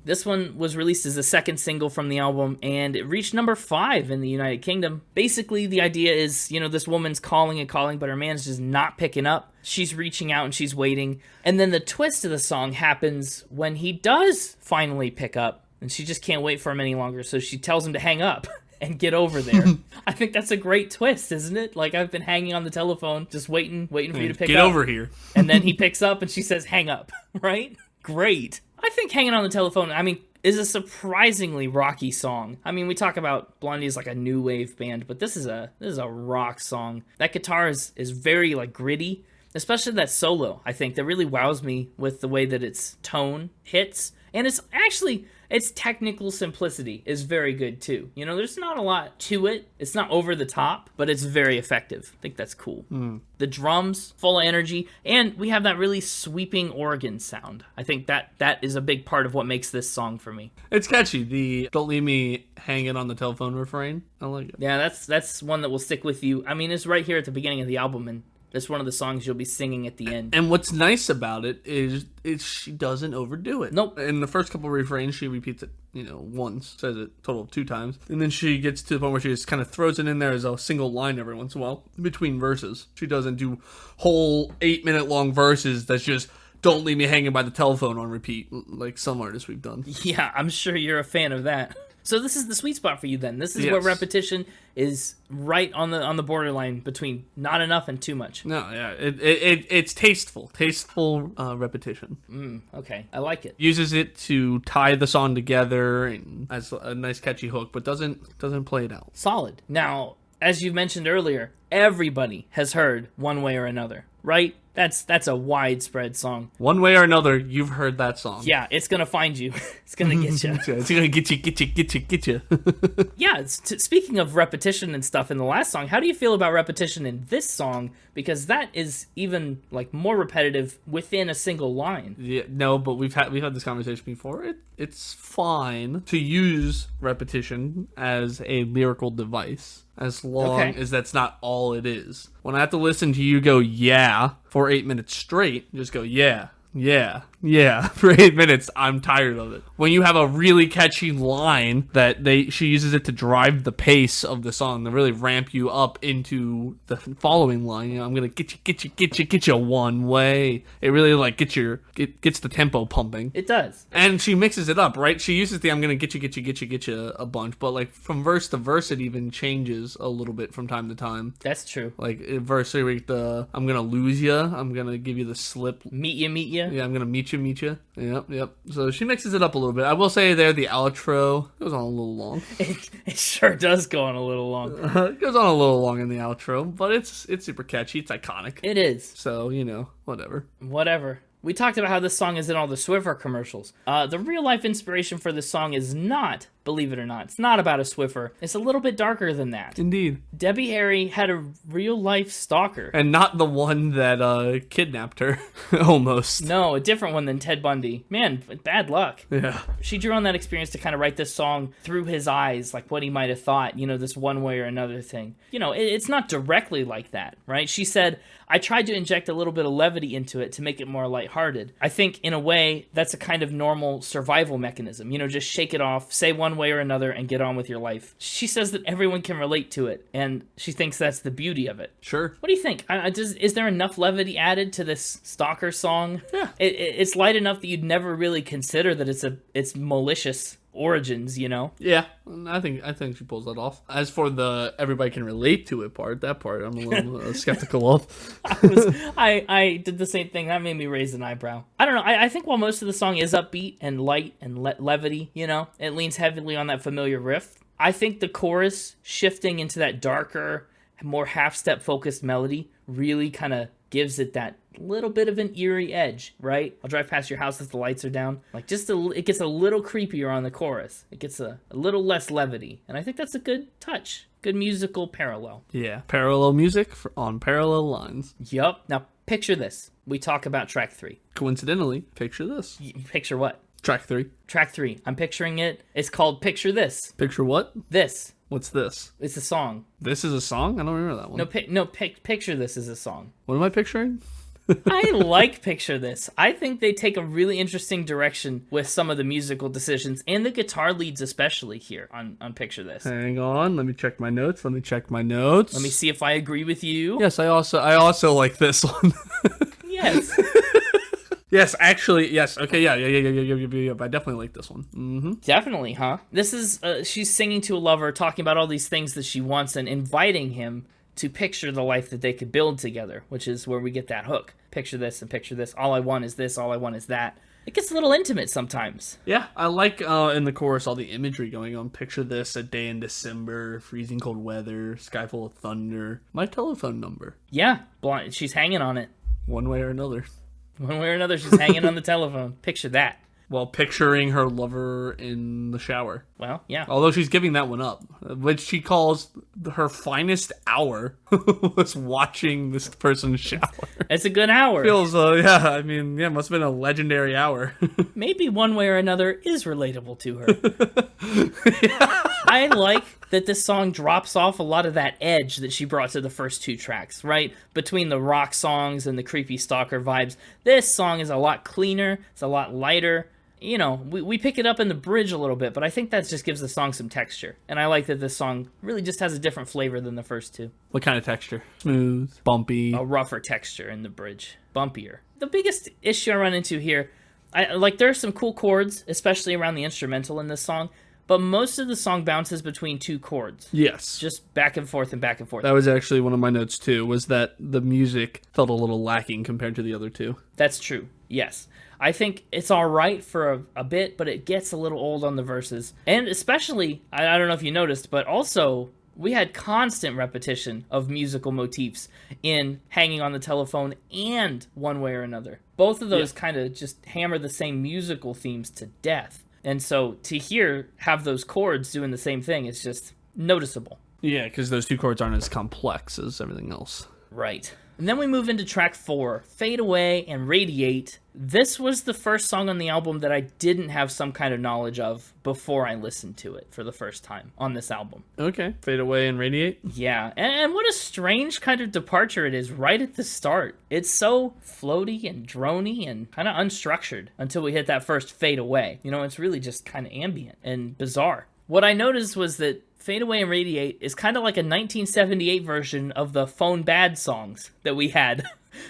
This one was released as the second single from the album, and it reached number 5 in the United Kingdom. Basically, the idea is, you know, this woman's calling and calling, but her man's just not picking up. She's reaching out and she's waiting. And then the twist of the song happens when he does finally pick up, and she just can't wait for him any longer, so she tells him to hang up and get over there. I think that's a great twist, isn't it? Like, I've been hanging on the telephone, just waiting for you to pick up. Get over here. And then he picks up and she says, hang up, right? Great. I think Hanging on the Telephone, is a surprisingly rocky song. We talk about Blondie as like a new wave band, but this is a rock song. That guitar is very like gritty, especially that solo. I think that really wows me with the way that its tone hits, and its technical simplicity is very good too. You know, there's not a lot to it. It's not over the top, but it's very effective. I think that's cool. The drums, full of energy, and we have that really sweeping organ sound. I think that is a big part of what makes this song for me. It's catchy. The "Don't Leave Me Hanging on the Telephone" refrain. I like it. Yeah, that's one that will stick with you. It's right here at the beginning of the album, and that's one of the songs you'll be singing at the end. And what's nice about it is she doesn't overdo it. Nope. In the first couple of refrains, she repeats it, once, says it total of 2 times. And then she gets to the point where she just kind of throws it in there as a single line every once in a while between verses. She doesn't do whole 8-minute long verses that's just "Don't Leave Me Hanging by the Telephone" on repeat, like some artists we've done. Yeah, I'm sure you're a fan of that. So this is the sweet spot for you then. This is where repetition is right on the borderline between not enough and too much. No, yeah, it's tasteful repetition. Okay, I like it. Uses it to tie the song together and as a nice catchy hook, but doesn't play it out. Solid. Now, as you mentioned earlier, everybody has heard One Way or Another, right? That's a widespread song. One way or another, you've heard that song. Yeah, it's gonna find you. It's gonna get you. It's gonna get you. Yeah, speaking of repetition and stuff in the last song, how do you feel about repetition in this song? Because that is even like more repetitive within a single line. Yeah, no, but we've had this conversation before. It's fine to use repetition as a lyrical device. as long Okay. as that's not all it is. When I have to listen to you go, yeah, for 8 minutes straight, just go, yeah, for 8 minutes, I'm tired of it. When you have a really catchy line that she uses it to drive the pace of the song, to really ramp you up into the following line. You know, I'm gonna get you one way. It really like gets the tempo pumping. It does. And she mixes it up, right? She uses the I'm gonna get you a bunch, but like from verse to verse, it even changes a little bit from time to time. That's true. Like verse like the I'm gonna lose you, I'm gonna give you the slip. Meet you. Yeah, I'm gonna meet you. Yep. So she mixes it up a little bit. I will say there, the outro goes on a little long. It sure does go on a little long. It goes on a little long in the outro, but it's super catchy. It's iconic. It is. So, whatever. Whatever. We talked about how this song is in all the Swiffer commercials. The real-life inspiration for this song is not, believe it or not, it's not about a Swiffer. It's a little bit darker than that. Indeed. Debbie Harry had a real-life stalker. And not the one that kidnapped her, almost. No, a different one than Ted Bundy. Man, bad luck. Yeah. She drew on that experience to kind of write this song through his eyes, like what he might have thought, this one way or another thing. It's not directly like that, right? She said, I tried to inject a little bit of levity into it to make it more lighthearted. I think, in a way, that's a kind of normal survival mechanism. Just shake it off, say one way or another, and get on with your life. She says that everyone can relate to it, and she thinks that's the beauty of it. Sure. What do you think? Is there enough levity added to this stalker song? Yeah. It's light enough that you'd never really consider that it's malicious origins, Yeah, I think she pulls that off. As for the everybody can relate to it part, that part I'm a little skeptical of. I did the same thing. That made me raise an eyebrow. I don't know. I think while most of the song is upbeat and light and levity, it leans heavily on that familiar riff. I think the chorus shifting into that darker, more half-step focused melody really kind of gives it that little bit of an eerie edge, right? I'll drive past your house as the lights are down. Like it gets a little creepier on the chorus. It gets a little less levity. And I think that's a good touch. Good musical parallel. Yeah. Parallel music on parallel lines. Yup. Now picture this. We talk about track 3. Coincidentally, picture this. Picture what? Track 3. Track 3. I'm picturing it. It's called Picture This. Picture what? This. What's this? It's a song. This is a song? I don't remember that one. Picture This is a song. What am I picturing? I like Picture This. I think they take a really interesting direction with some of the musical decisions and the guitar leads especially here on Picture This. Hang on, let me check my notes. Let me see if I agree with you. Yes, I also like this one. Yes. Yes, actually, yes. Okay, yeah. I definitely like this one. Mm-hmm. Definitely, huh? This is, she's singing to a lover, talking about all these things that she wants and inviting him to picture the life that they could build together, which is where we get that hook. Picture this and picture this. All I want is this. All I want is that. It gets a little intimate sometimes. Yeah, I like in the chorus all the imagery going on. Picture this, a day in December, freezing cold weather, sky full of thunder. My telephone number. Yeah, she's hanging on it. One way or another. One way or another, she's hanging on the telephone. Picture that. While picturing her lover in the shower. Well, yeah. Although she's giving that one up, which she calls her finest hour was watching this person shower. It's a good hour. Feels, must have been a legendary hour. Maybe one way or another is relatable to her. Yeah. I like that this song drops off a lot of that edge that she brought to the first 2 tracks, right? Between the rock songs and the creepy stalker vibes. This song is a lot cleaner. It's a lot lighter. We pick it up in the bridge a little bit, but I think that just gives the song some texture. And I like that this song really just has a different flavor than the first 2. What kind of texture? Smooth, bumpy. A rougher texture in the bridge. Bumpier. The biggest issue I run into here, there are some cool chords, especially around the instrumental in this song, but most of the song bounces between 2 chords. Yes. Just back and forth and back and forth. That was actually one of my notes, too, was that the music felt a little lacking compared to the other 2. That's true, yes. I think it's all right for a bit, but it gets a little old on the verses. And especially, I don't know if you noticed, but also we had constant repetition of musical motifs in Hanging on the Telephone and One Way or Another. Both of those kind of just hammer the same musical themes to death. And so to have those chords doing the same thing is just noticeable. Yeah, because those 2 chords aren't as complex as everything else. Right. And then we move into track 4, Fade Away and Radiate. This was the first song on the album that I didn't have some kind of knowledge of before I listened to it for the first time on this album. Okay. Fade Away and Radiate. Yeah, and what a strange kind of departure it is right at the start. It's so floaty and droney and kind of unstructured until we hit that first Fade Away. You know, it's really just kind of ambient and bizarre. What I noticed was that Fade Away and Radiate is kind of like a 1978 version of the Phone Bad songs that we had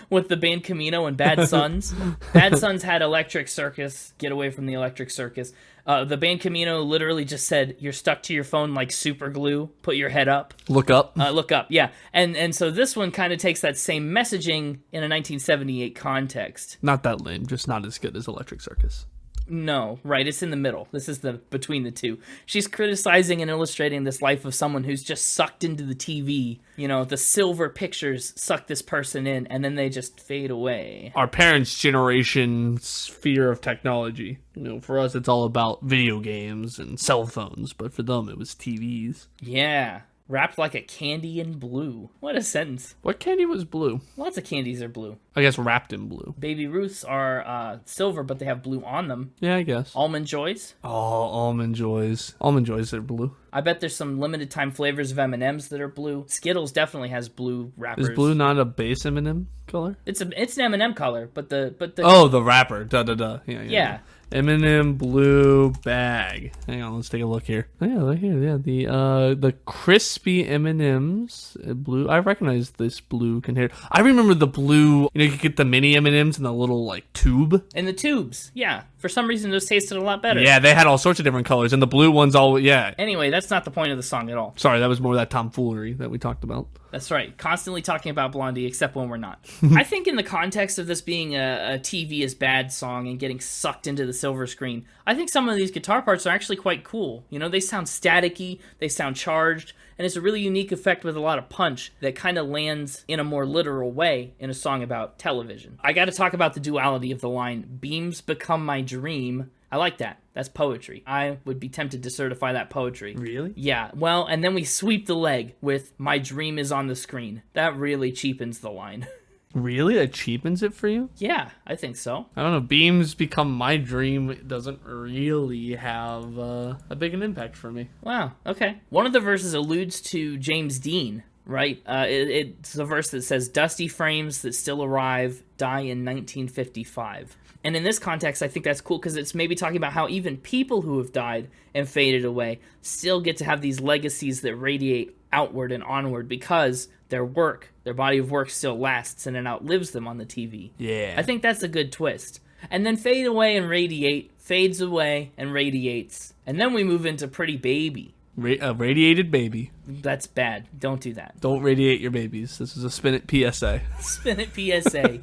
with the band Camino and Bad Sons. Bad Sons had Electric Circus, Get Away from the Electric Circus. The band Camino literally just said, you're stuck to your phone like super glue, put your head up. Look up. Look up, yeah. And so this one kind of takes that same messaging in a 1978 context. Not that lame, just not as good as Electric Circus. No, right, it's in the middle. This is the between the two. She's criticizing and illustrating this life of someone who's just sucked into the TV. You know, the silver pictures suck this person in, and then they just fade away. Our parents' generation's fear of technology. You know, for us, it's all about video games and cell phones, but for them, it was TVs. Yeah. Wrapped like a candy in blue. What a sentence. What candy was blue? Lots of candies are blue. I guess wrapped in blue. Baby Ruths are silver, but they have blue on them. Yeah, I guess. Almond Joys. Oh, Almond Joys. Almond Joys are blue. I bet there's some limited time flavors of M&Ms that are blue. Skittles definitely has blue wrappers. Is blue not a base M&M color? It's an M&M color, but the Oh, the wrapper. Da. Yeah. M&M blue bag. Hang on, let's take a look here. Oh, yeah, look here. Yeah, the crispy M&Ms blue. I recognize this blue container. I remember the blue. You could get the mini M&Ms in the little like tube. In the tubes, yeah. For some reason, those tasted a lot better. Yeah, they had all sorts of different colors, and the blue ones all. Yeah. Anyway, that's not the point of the song at all. Sorry, that was more that tomfoolery that we talked about. That's right. Constantly talking about Blondie, except when we're not. I think in the context of this being a TV is bad song and getting sucked into the silver screen, I think some of these guitar parts are actually quite cool. You know, they sound staticky, they sound charged, and it's a really unique effect with a lot of punch that kind of lands in a more literal way in a song about television. I got to talk about the duality of the line, beams become my dream. I like that. That's poetry. I would be tempted to certify that poetry. Really? Yeah. Well, and then we sweep the leg with my dream is on the screen. That really cheapens the line. Really? That cheapens it for you? Yeah, I think so. I don't know. Beams become my dream. It doesn't really have a big an impact for me. Wow. Okay. One of the verses alludes to James Dean, right? It's a verse that says, dusty frames that still arrive die in 1955. And in this context, I think that's cool because it's maybe talking about how even people who have died and faded away still get to have these legacies that radiate outward and onward because their work, their body of work still lasts and it outlives them on the TV. Yeah. I think that's a good twist. And then fade away and radiate, fades away and radiates. And then we move into Pretty Baby. A radiated baby. That's bad. Don't do that. Don't radiate your babies. This is a Spin It PSA. Spin It PSA.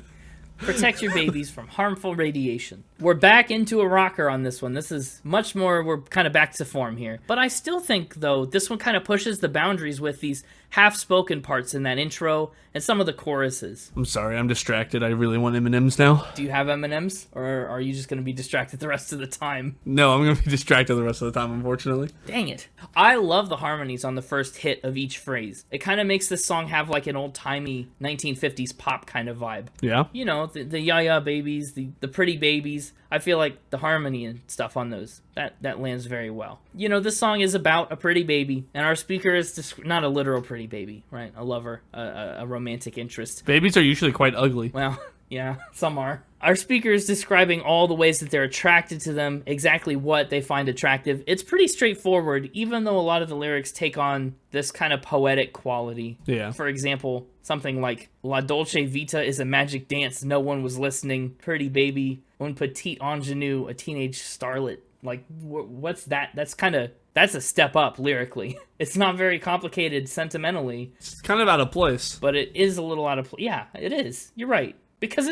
Protect your babies from harmful radiation. We're back into a rocker on this one. This is much more, we're kind of back to form here. But I still think, though, this one kind of pushes the boundaries with these half-spoken parts in that intro and some of the choruses. I'm sorry, I'm distracted. I really want M&Ms now. Do you have M&Ms? Or are you just going to be distracted the rest of the time? No, I'm going to be distracted the rest of the time, unfortunately. Dang it. I love the harmonies on the first hit of each phrase. It kind of makes this song have like an old-timey 1950s pop kind of vibe. Yeah? You know, the Ya-Ya babies, the pretty babies. I feel like the harmony and stuff on those, that lands very well. You know, this song is about a pretty baby, and our speaker is not a literal pretty baby, right? A lover, a romantic interest. Babies are usually quite ugly. Well, yeah, some are. Our speaker is describing all the ways that they're attracted to them, exactly what they find attractive. It's pretty straightforward, even though a lot of the lyrics take on this kind of poetic quality. Yeah. For example, something like, La Dolce Vita is a magic dance, no one was listening. Pretty baby, un petit ingenue, a teenage starlet. Like, what's that? That's a step up lyrically. It's not very complicated sentimentally. It's kind of out of place. But it is a little out of place. Yeah, it is. You're right. Because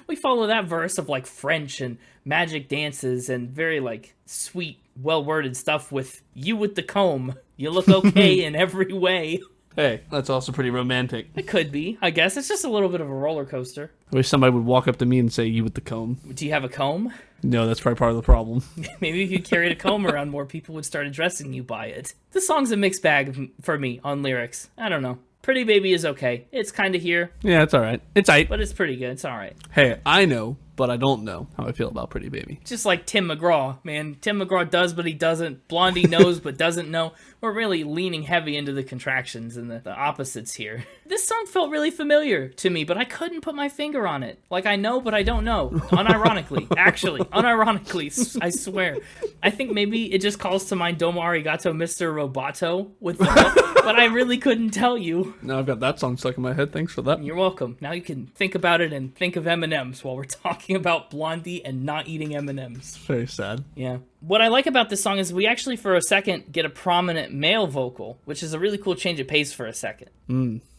we follow that verse of like French and magic dances and very like sweet, well-worded stuff with you with the comb. You look okay in every way. Hey, that's also pretty romantic. It could be, I guess. It's just a little bit of a roller coaster. I wish somebody would walk up to me and say, you with the comb. Do you have a comb? No, that's probably part of the problem. Maybe if you carried a comb around, more people would start addressing you by it. The song's a mixed bag for me on lyrics. I don't know. Pretty Baby is okay. It's kind of here, Yeah, it's all right. It's aight. but it's pretty good. It's all right. Hey, I know, but I don't know how I feel about Pretty Baby. Just like Tim McGraw, man. Tim McGraw does, but he doesn't. Blondie knows, but doesn't know. We're really leaning heavy into the contractions and the opposites here. This song felt really familiar to me, but I couldn't put my finger on it. Like, I know, but I don't know. Unironically. Actually. Unironically. I swear. I think maybe it just calls to mind Domo Arigato, Mr. Roboto with the hook, but I really couldn't tell you. Now I've got that song stuck in my head. Thanks for that. You're welcome. Now you can think about it and think of M&Ms while we're talking about Blondie and not eating M&Ms. Very sad. Yeah. What I like about this song is we actually, for a second, get a prominent male vocal, which is a really cool change of pace for a second.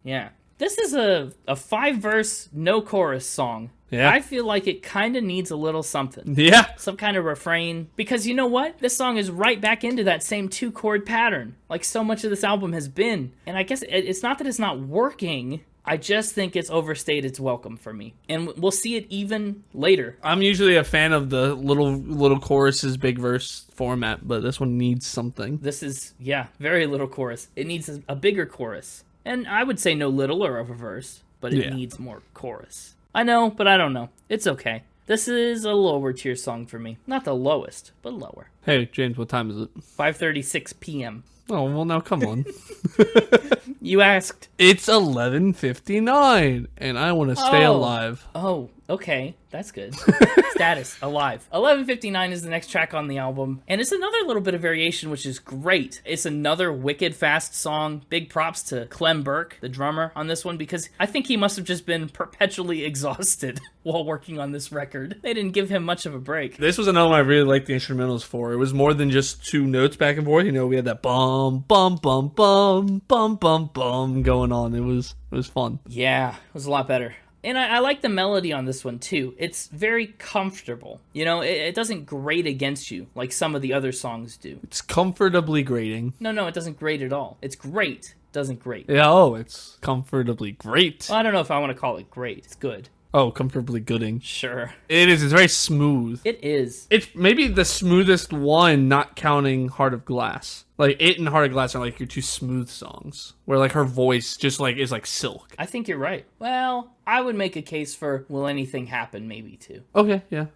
Yeah. This is a 5-verse, no chorus song. Yeah. I feel like it kind of needs a little something. Yeah. Some kind of refrain. Because you know what? This song is right back into that same 2-chord pattern, like so much of this album has been. And I guess it's not that it's not working. I just think it's overstayed its welcome for me. And we'll see it even later. I'm usually a fan of the little choruses, big verse format, but this one needs something. This is, yeah, very little chorus. It needs a bigger chorus. And I would say no little or of a verse, but it needs more chorus. I know, but I don't know. It's okay. This is a lower tier song for me. Not the lowest, but lower. Hey, James, what time is it? 5:36 p.m. Oh, well, now come on. You asked. It's 11:59, and I want to stay alive. Oh, okay. That's good. Status, alive. 11:59 is the next track on the album, and it's another little bit of variation, which is great. It's another wicked fast song. Big props to Clem Burke, the drummer, on this one, because I think he must have just been perpetually exhausted while working on this record. They didn't give him much of a break. This was another one I really liked the instrumentals for. It was more than just 2 notes back and forth. You know, we had that bum, bum, bum, bum, bum, bum, bum going on. It was fun. Yeah, it was a lot better. And I like the melody on this one, too. It's very comfortable. You know, it doesn't grate against you like some of the other songs do. It's comfortably grating. No, it doesn't grate at all. It's great. Doesn't grate. Yeah, it's comfortably great. Well, I don't know if I want to call it great. It's good. Oh, comfortably gooding. Sure. It is. It's very smooth. It is. It's maybe the smoothest one, not counting Heart of Glass. Like, it and Heart of Glass are like your 2 smooth songs, where like her voice just like is like silk. I think you're right. Well, I would make a case for Will Anything Happen maybe too. Okay, yeah,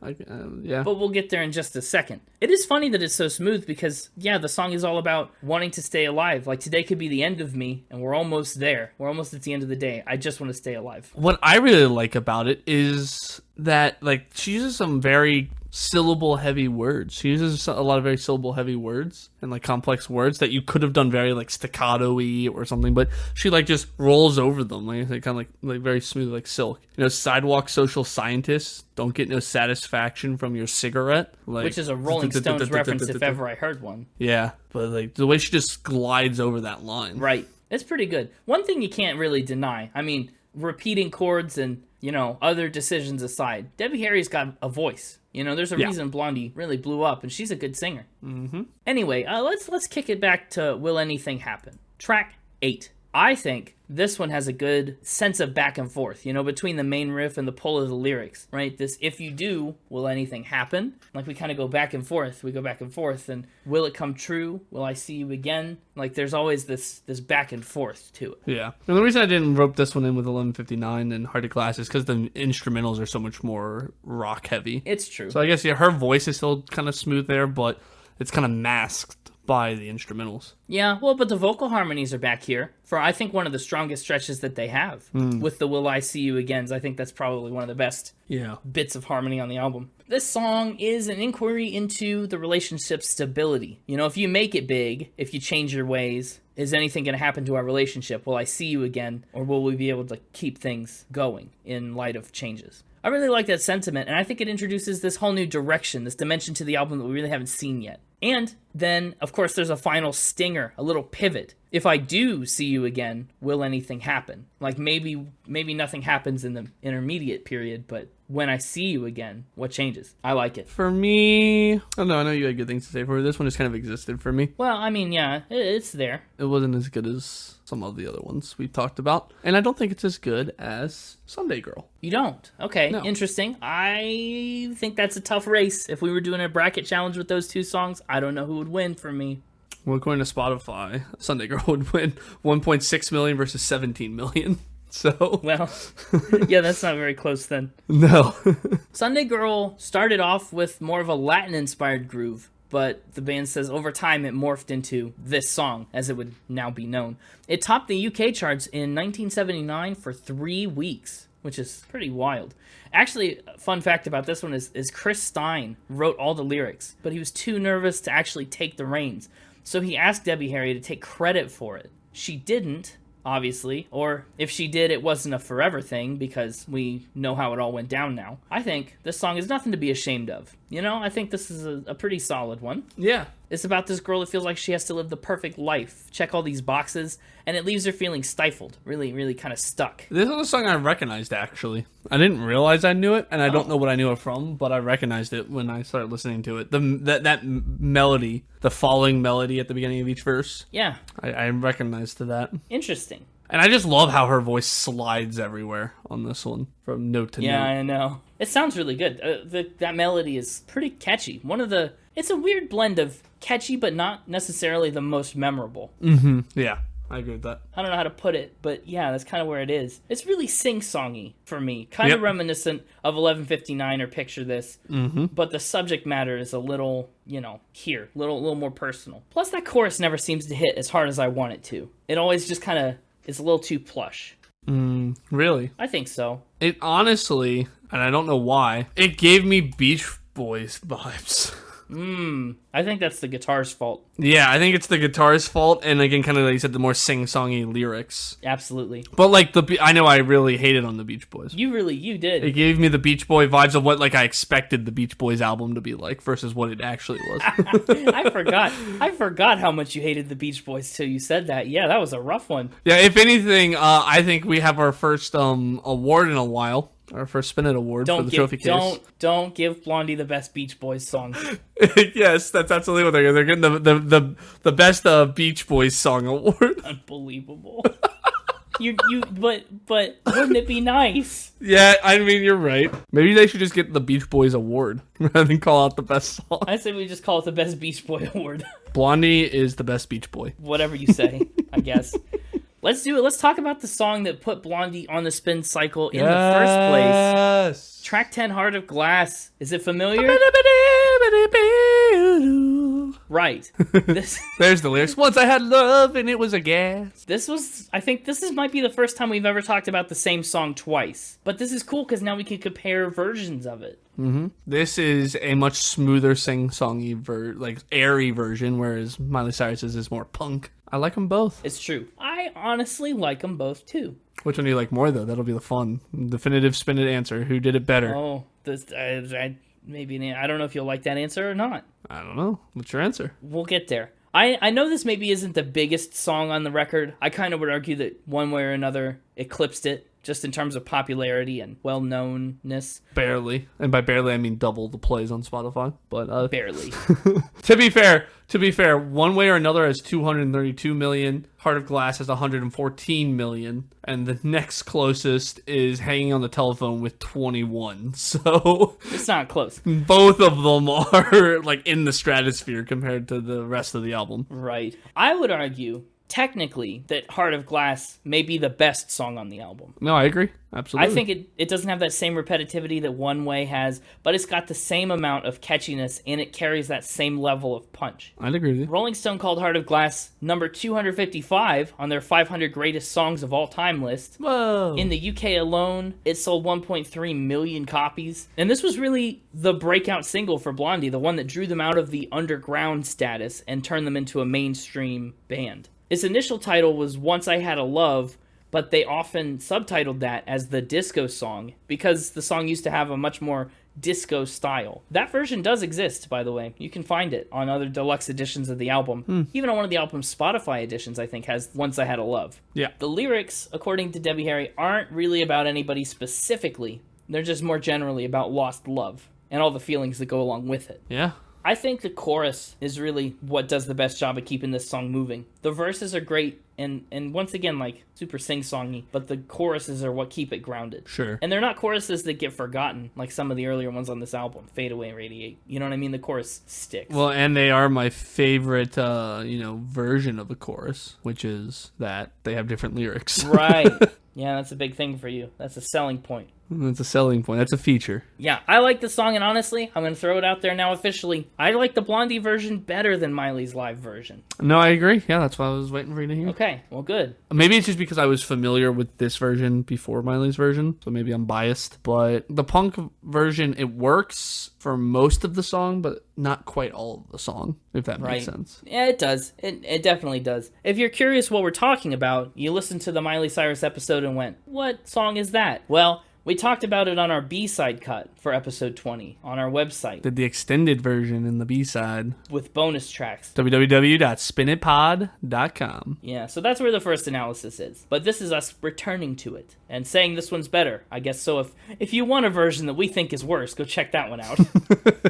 yeah. But we'll get there in just a second. It is funny that it's so smooth because, yeah, the song is all about wanting to stay alive. Like, today could be the end of me, and we're almost there. We're almost at the end of the day. I just want to stay alive. What I really like about it is that, like, she uses some very syllable heavy words. She uses a lot of very syllable heavy words and like complex words that you could have done very like staccato-y or something, but she like just rolls over them like kind of like very smooth, like silk. You know, sidewalk social scientists don't get no satisfaction from your cigarette, like, which is a Rolling Stones reference if ever I heard one. Yeah, but like the way she just glides over that line, right? It's pretty good. One thing you can't really deny, I mean, repeating chords and, you know, other decisions aside, Debbie Harry's got a voice. You know, there's a reason Blondie really blew up, and she's a good singer. Mm-hmm. Anyway, let's kick it back to Will Anything Happen? Track 8. I think this one has a good sense of back and forth, you know, between the main riff and the pull of the lyrics, right? This, if you do, will anything happen? Like, we kind of go back and forth. We go back and forth, and will it come true? Will I see you again? Like, there's always this back and forth to it. Yeah. And the reason I didn't rope this one in with 11:59 and Heart of Glass is because the instrumentals are so much more rock heavy. It's true. So I guess, yeah, her voice is still kind of smooth there, but it's kind of masked by the instrumentals. Yeah, well, but the vocal harmonies are back here for, I think, one of the strongest stretches that they have. With the Will I See You Agains, I think that's probably one of the best bits of harmony on the album. This song is an inquiry into the relationship's stability. You know, if you make it big, if you change your ways, is anything going to happen to our relationship? Will I see you again? Or will we be able to keep things going in light of changes? I really like that sentiment, and I think it introduces this whole new direction, this dimension to the album that we really haven't seen yet. And then, of course, there's a final stinger, a little pivot. If I do see you again, will anything happen? Like, maybe nothing happens in the intermediate period, but when I see you again, what changes? I like it. For me, I don't know, I know you had good things to say for it. This one just kind of existed for me. Well, I mean, yeah, it's there. It wasn't as good as some of the other ones we talked about, and I don't think it's as good as Sunday Girl. You don't? Okay, No. Interesting. I think that's a tough race. If we were doing a bracket challenge with those 2 songs, I don't know who would win for me. Well, according to Spotify, Sunday Girl would win 1.6 million versus 17 million. So, Well, yeah, that's not very close then. no. Sunday Girl started off with more of a Latin-inspired groove, but the band says over time it morphed into this song, as it would now be known. It topped the UK charts in 1979 for 3 weeks, which is pretty wild. Actually, fun fact about this one is Chris Stein wrote all the lyrics, but he was too nervous to actually take the reins. So he asked Debbie Harry to take credit for it. She didn't, obviously, or if she did, it wasn't a forever thing because we know how it all went down now. I think this song is nothing to be ashamed of. You know, I think this is a pretty solid one. Yeah. It's about this girl that feels like she has to live the perfect life, check all these boxes, and it leaves her feeling stifled, really, really kind of stuck. This is a song I recognized, actually. I didn't realize I knew it, and I don't know what I knew it from, but I recognized it when I started listening to it. That melody, the falling melody at the beginning of each verse. Yeah. I recognized that. Interesting. And I just love how her voice slides everywhere on this one, from note to note. Yeah, I know. It sounds really good. That melody is pretty catchy. It's a weird blend of catchy, but not necessarily the most memorable. Mm-hmm. Yeah, I agree with that. I don't know how to put it, but yeah, that's kind of where it is. It's really sing-songy for me. Kind of reminiscent of 11:59 or Picture This. Mm-hmm. But the subject matter is a little, here. A little more personal. Plus, that chorus never seems to hit as hard as I want it to. It always just kind of is a little too plush. Really? I think so. It honestly, and I don't know why, it gave me Beach Boys vibes. I think that's the guitar's fault. Yeah, I think it's the guitar's fault, and again, kind of like you said, the more sing-songy lyrics. Absolutely. But like I know I really hated on the Beach Boys. You did. It gave me the Beach Boy vibes of what like I expected the Beach Boys album to be like versus what it actually was. I forgot how much you hated the Beach Boys till you said that. Yeah, that was a rough one. Yeah, if anything, I think we have our first award in a while. Our first Spin It Award for the trophy case. Don't give Blondie the best Beach Boys song. Yes, that's absolutely what they're getting. The best Beach Boys song award. Unbelievable. But wouldn't it be nice? Yeah, I mean you're right. Maybe they should just get the Beach Boys award rather than call out the best song. I say we just call it the best Beach Boy award. Blondie is the best Beach Boy. Whatever you say, I guess. Let's do it. Let's talk about the song that put Blondie on the spin cycle in the first place. Track 10, Heart of Glass. Is it familiar? Right. There's the lyrics. Once I had love and it was a gas. I think this might be the first time we've ever talked about the same song twice. But this is cool because now we can compare versions of it. Mm-hmm. This is a much smoother sing-songy, airy version, whereas Miley Cyrus's is more punk. I like them both. It's true. I honestly like them both too. Which one do you like more, though? That'll be the fun. Definitive Spin It answer. Who did it better? Oh, maybe I don't know if you'll like that answer or not. I don't know. What's your answer? We'll get there. I know this maybe isn't the biggest song on the record. I kind of would argue that one way or another eclipsed it, just in terms of popularity and well-knownness. Barely. And by barely, I mean double the plays on Spotify. But barely. To be fair, one way or another has 232 million. Heart of Glass has 114 million. And the next closest is Hanging on the Telephone with 21. So it's not close. Both of them are like in the stratosphere compared to the rest of the album. Right. I would argue technically that Heart of Glass may be the best song on the album. No, I agree. Absolutely. I think it doesn't have that same repetitivity that One Way has, but it's got the same amount of catchiness and it carries that same level of punch. I'd agree with you. Rolling Stone called Heart of Glass number 255 on their 500 greatest songs of all time list. Whoa. In the UK alone, it sold 1.3 million copies. And this was really the breakout single for Blondie, the one that drew them out of the underground status and turned them into a mainstream band. Its initial title was Once I Had a Love, but they often subtitled that as the disco song because the song used to have a much more disco style. That version does exist, by the way. You can find it on other deluxe editions of the album. Even on one of the album's Spotify editions, I think, has Once I Had a Love. Yeah. The lyrics, according to Debbie Harry, aren't really about anybody specifically. They're just more generally about lost love and all the feelings that go along with it. Yeah. I think the chorus is really what does the best job of keeping this song moving. The verses are great and once again, like, super sing-songy, but the choruses are what keep it grounded. Sure. And they're not choruses that get forgotten, like some of the earlier ones on this album, Fade Away and Radiate. You know what I mean? The chorus sticks. Well, and they are my favorite, version of a chorus, which is that they have different lyrics. Right. Yeah, that's a big thing for you. That's a selling point. That's a selling point. That's a feature. Yeah, I like the song, and honestly, I'm going to throw it out there now officially. I like the Blondie version better than Miley's live version. No, I agree. Yeah, that's what I was waiting for you to hear. Okay, well, good. Maybe it's just because I was familiar with this version before Miley's version, so maybe I'm biased. But the punk version, it works for most of the song, but not quite all of the song, if that makes sense. Yeah, it does. It definitely does. If you're curious what we're talking about, you listened to the Miley Cyrus episode and went, what song is that? Well, we talked about it on our B-side cut for episode 20 on our website. Did the extended version in the B-side. With bonus tracks. www.spinitpod.com. Yeah, so that's where the first analysis is. But this is us returning to it and saying this one's better. I guess so if you want a version that we think is worse, go check that one out.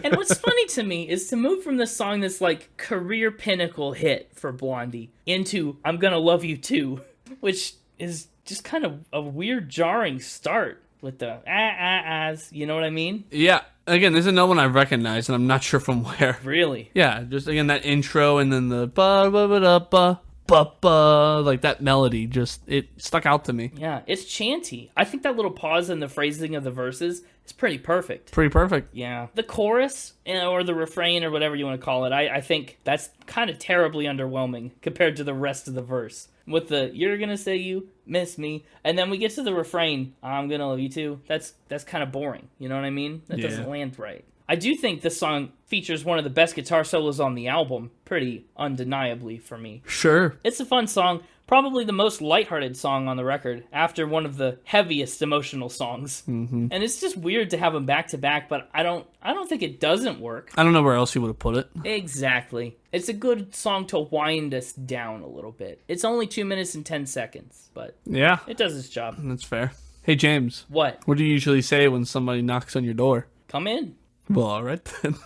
And what's funny to me is to move from this song that's like career pinnacle hit for Blondie into I'm Gonna Love You Too, which is just kind of a weird jarring start. With the ahs, you know what I mean? Yeah. Again, this is another one I recognize, and I'm not sure from where. Really? Yeah, just again that intro and then the ba ba ba da ba ba ba, like that melody, just it stuck out to me. Yeah, it's chanty. I think that little pause in the phrasing of the verses is pretty perfect. Pretty perfect. Yeah. The chorus, or the refrain, or whatever you want to call it, I think that's kind of terribly underwhelming compared to the rest of the verse. With the, you're gonna say you miss me, and then we get to the refrain, I'm gonna love you too. That's kind of boring. You know what I mean? That doesn't land right. I do think this song features one of the best guitar solos on the album, pretty undeniably for me. Sure. It's a fun song, probably the most lighthearted song on the record, after one of the heaviest emotional songs. Mm-hmm. And it's just weird to have them back to back, but I don't think it doesn't work. I don't know where else you would have put it. Exactly. It's a good song to wind us down a little bit. It's only 2 minutes and 10 seconds, but yeah, it does its job. That's fair. Hey, James. What? What do you usually say when somebody knocks on your door? Come in. Well, all right then.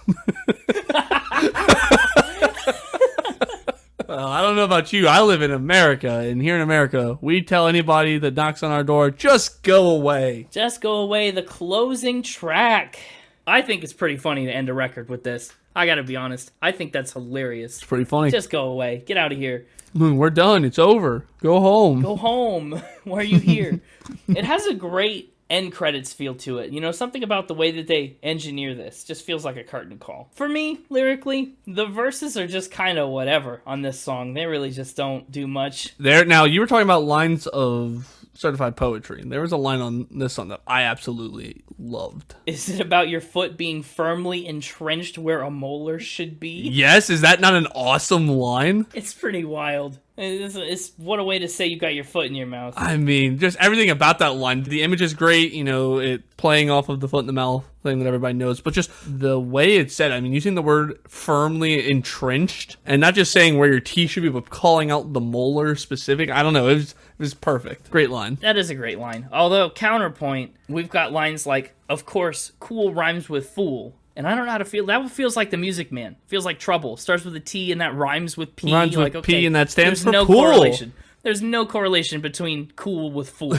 Well, I don't know about you. I live in America, and here in America, we tell anybody that knocks on our door, just go away. Just go away, the closing track. I think it's pretty funny to end a record with this. I gotta be honest. I think that's hilarious. It's pretty funny. Just go away. Get out of here. We're done. It's over. Go home. Go home. Why are you here? It has a great end credits feel to it. You know, something about the way that they engineer this just feels like a curtain call. For me, lyrically, the verses are just kind of whatever on this song. They really just don't do much. Now, you were talking about lines of certified poetry, and there was a line on this song that I absolutely loved. Is it about your foot being firmly entrenched where a molar should be? Yes, is that not an awesome line? It's pretty wild. It's what a way to say you got your foot in your mouth. I mean, just everything about that line. The image is great, you know, it playing off of the foot in the mouth thing that everybody knows, but just the way it's said. I mean, using the word firmly entrenched and not just saying where your teeth should be, but calling out the molar specific. I don't know. It was perfect. Great line. That is a great line. Although, counterpoint, we've got lines like, of course, cool rhymes with fool. And I don't know how to feel. That feels like the Music Man. Feels like trouble. Starts with a T and that rhymes with P. Rhymes like, with okay, P and that stands for no pool. Correlation. There's no correlation between cool with fool.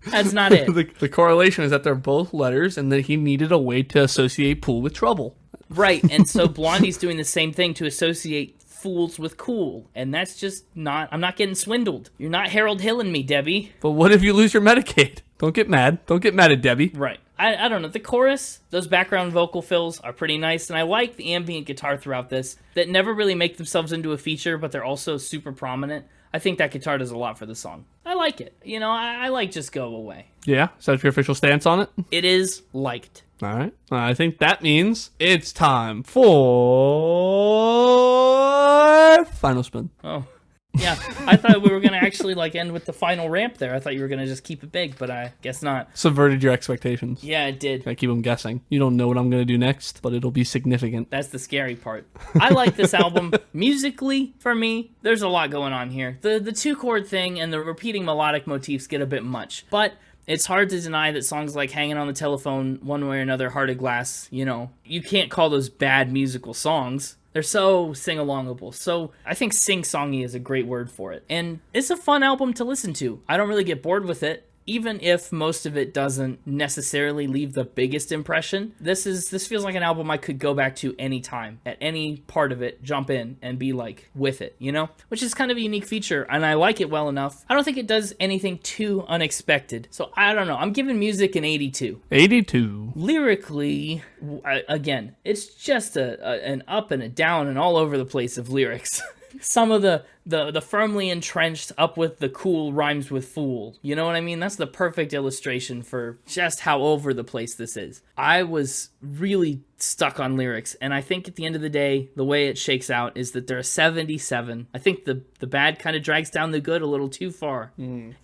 That's not it. The correlation is that they're both letters and that he needed a way to associate pool with trouble. Right. And so Blondie's doing the same thing to associate fools with cool. And that's just not... I'm not getting swindled. You're not Harold Hilling me, Debbie. But what if you lose your Medicaid? Don't get mad. Don't get mad at Debbie. Right. I don't know. The chorus, those background vocal fills are pretty nice, and I like the ambient guitar throughout this that never really make themselves into a feature, but they're also super prominent. I think that guitar does a lot for the song. I like it. You know, I like Just Go Away. Yeah? Is that your official stance on it? It is liked. All right. I think that means it's time for Final Spin. Oh. Yeah, I thought we were going to actually end with the final ramp there. I thought you were going to just keep it big, but I guess not. Subverted your expectations. Yeah, it did. I keep them guessing. You don't know what I'm going to do next, but it'll be significant. That's the scary part. I like this album. Musically, for me, there's a lot going on here. The two-chord thing and the repeating melodic motifs get a bit much, but It's hard to deny that songs like Hanging on the Telephone, One Way or Another, Heart of Glass, you can't call those bad musical songs. They're so sing-alongable. So I think sing-songy is a great word for it. And it's a fun album to listen to. I don't really get bored with it. Even if most of it doesn't necessarily leave the biggest impression, this feels like an album I could go back to any time, at any part of it, jump in and be like with it, which is kind of a unique feature, and I like it well enough. I don't think it does anything too unexpected, so I don't know. I'm giving music an 82. 82. Lyrically, again, it's just an up and a down and all over the place of lyrics. Some of the firmly entrenched up with the cool rhymes with fool. You know what I mean? That's the perfect illustration for just how over the place this is. I was really stuck on lyrics, and I think at the end of the day, the way it shakes out is that they're a 77. I think the bad kind of drags down the good a little too far.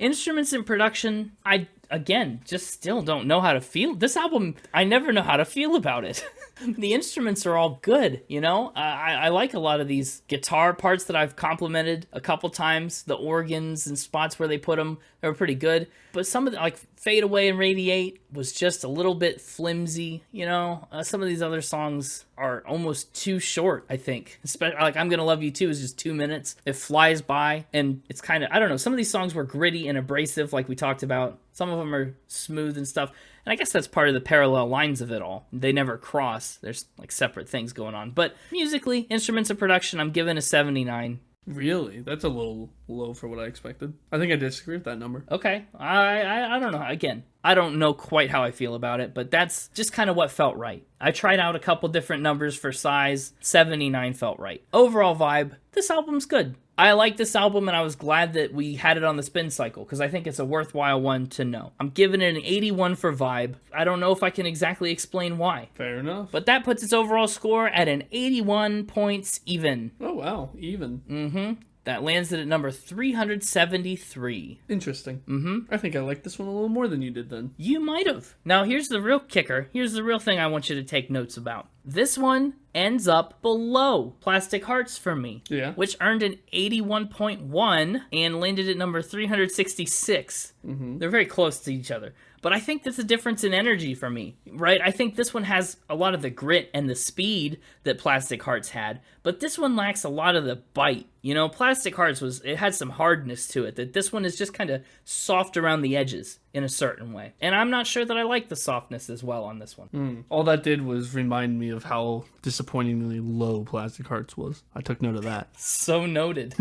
Instruments and production, I, again, just still don't know how to feel. This album, I never know how to feel about it. The instruments are all good, I like a lot of these guitar parts that I've complimented a couple times. The organs and spots where they put them, they were pretty good. But some of the, like Fade Away and Radiate was just a little bit flimsy, Some of these other songs are almost too short, I think. Especially, like I'm Gonna Love You Too is just 2 minutes. It flies by, and it's kind of, I don't know, some of these songs were gritty and abrasive, like we talked about. Some of them are smooth and stuff. And I guess that's part of the parallel lines of it all. They never cross. There's like separate things going on. But musically, instruments and production, I'm giving a 79. Really? That's a little low for what I expected. I think I disagree with that number. Okay. I don't know. Again, I don't know quite how I feel about it, but that's just kind of what felt right. I tried out a couple different numbers for size. 79 felt right. Overall vibe, this album's good. I like this album, and I was glad that we had it on the spin cycle, because I think it's a worthwhile one to know. I'm giving it an 81 for vibe. I don't know if I can exactly explain why. Fair enough. But that puts its overall score at an 81 points even. Oh, wow. Even. Mm-hmm. That lands it at number 373. Interesting. I think I like this one a little more than you did then. You might have. Now, here's the real kicker. Here's the real thing I want you to take notes about. This one ends up below Plastic Hearts for me. Yeah. Which earned an 81.1 and landed at number 366. They're very close to each other. But I think that's a difference in energy for me, right? I think this one has a lot of the grit and the speed that Plastic Hearts had, but this one lacks a lot of the bite. Plastic Hearts it had some hardness to it, that this one is just kind of soft around the edges in a certain way. And I'm not sure that I like the softness as well on this one. All that did was remind me of how disappointingly low Plastic Hearts was. I took note of that. So noted.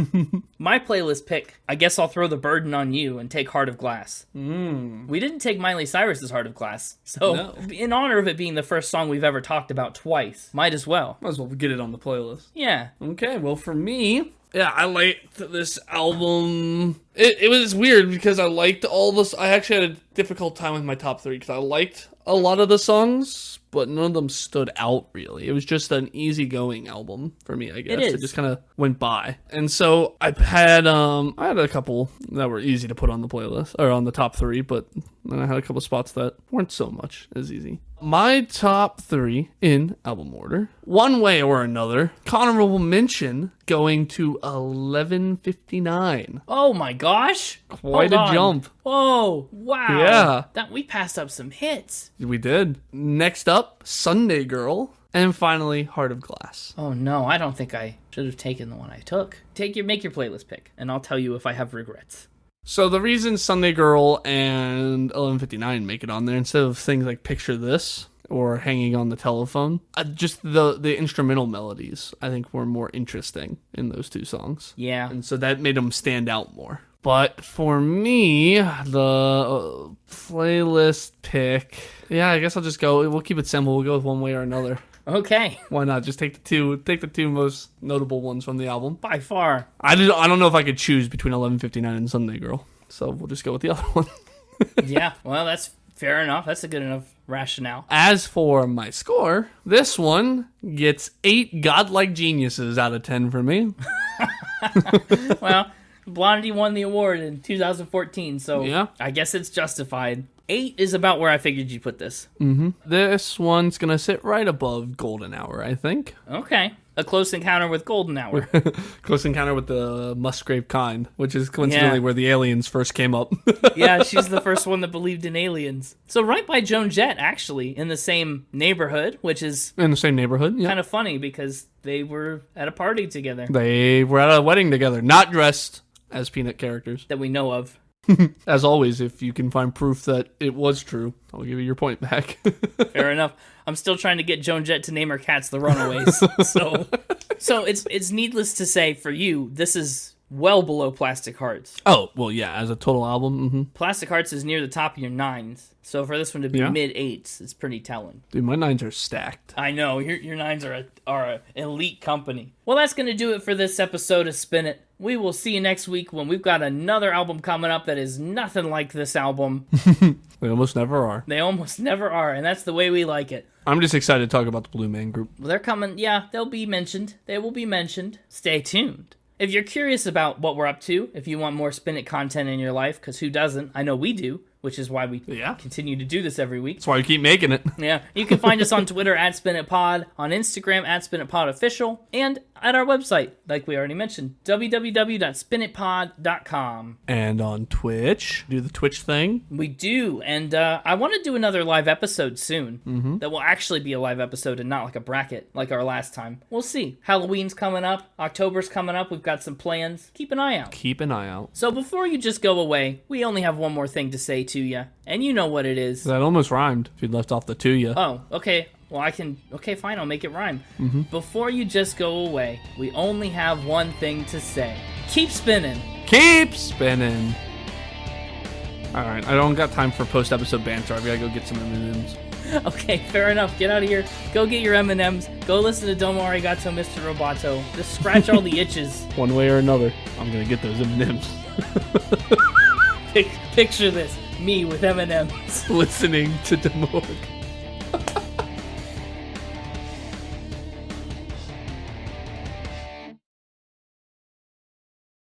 My playlist pick, I guess I'll throw the burden on you and take Heart of Glass. We didn't take Miley Cyrus's Heart of Glass, so in honor of it being the first song we've ever talked about twice, might as well. Might as well get it on the playlist. Yeah. Okay, well for me, yeah, I liked this album. It was weird because I liked all this. I actually had a difficult time with my top 3 because I liked a lot of the songs, but none of them stood out really. It was just an easygoing album for me, I guess. It just kind of went by. And so I had a couple that were easy to put on the playlist or on the top 3, but then I had a couple spots that weren't so much as easy. My top 3 in album order, one way or another, honorable mention going to 1159. Oh my gosh. Quite a jump. Oh, wow. Yeah. That we passed up some hits. We did. Next up, Sunday Girl. And finally, Heart of Glass. Oh no, I don't think I should have taken the one I took. Make your playlist pick, and I'll tell you if I have regrets. So the reason Sunday Girl and 1159 make it on there instead of things like Picture This or Hanging on the Telephone, just the instrumental melodies I think were more interesting in those two songs. Yeah. And so that made them stand out more. But for me, the playlist pick, yeah, I guess I'll just go, we'll keep it simple. We'll go with one way or another. Okay. Why not? Just take the two most notable ones from the album. By far. I don't know if I could choose between 1159 and Sunday Girl, so we'll just go with the other one. Yeah, well, that's fair enough. That's a good enough rationale. As for my score, this one gets 8 godlike geniuses out of 10 for me. Well, Blondie won the award in 2014, so yeah. I guess it's justified. 8 is about where I figured you'd put this. This one's gonna sit right above Golden Hour, I think. Okay. A Close Encounter with Golden Hour. Close Encounter with the Musgrave Kind, which is coincidentally where the aliens first came up. Yeah, she's the first one that believed in aliens. So right by Joan Jett, actually, in the same neighborhood, which is In the same neighborhood, yeah. kind of funny because they were at a party together They were at a wedding together, not dressed as Peanut characters. that we know of. As always, if you can find proof that it was true, I'll give you your point back. Fair enough. I'm still trying to get Joan Jett to name her cats the Runaways. So it's needless to say for you, this is well below Plastic Hearts. Oh, well, yeah, as a total album, Plastic Hearts is near the top of your 9s. So for this one to be mid-8s, it's pretty telling. Dude, my 9s are stacked. I know, your 9s are a elite company. Well, that's going to do it for this episode of Spin It. We will see you next week when we've got another album coming up that is nothing like this album. They almost never are. They almost never are, and that's the way we like it. I'm just excited to talk about the Blue Man Group. Well, they're coming. Yeah, they'll be mentioned. They will be mentioned. Stay tuned. If you're curious about what we're up to, if you want more Spin It content in your life, because who doesn't? I know we do, which is why we continue to do this every week. That's why we keep making it. Yeah, you can find us on Twitter at SpinItPod, on Instagram at SpinItPodOfficial, and at our website, like we already mentioned, www.spinitpod.com. And on Twitch, do the Twitch thing. We do, and I want to do another live episode soon. That will actually be a live episode and not like a bracket like our last time. We'll see. Halloween's coming up. October's coming up. We've got some plans. Keep an eye out. Keep an eye out. So before you just go away, we only have one more thing to say to you, and you know what it is. That almost rhymed if you'd left off the to ya. Oh, okay. Well, okay, fine, I'll make it rhyme. Before you just go away, we only have one thing to say. Keep spinning. Keep spinning. Alright, I don't got time for post-episode banter. I've got to go get some M&Ms. Okay, fair enough. Get out of here. Go get your M&Ms. Go listen to Domo Arigato, Mr. Roboto. Just scratch all the itches. One way or another, I'm going to get those M&Ms. Picture this. Me with M&Ms. Listening to Domo Arigato.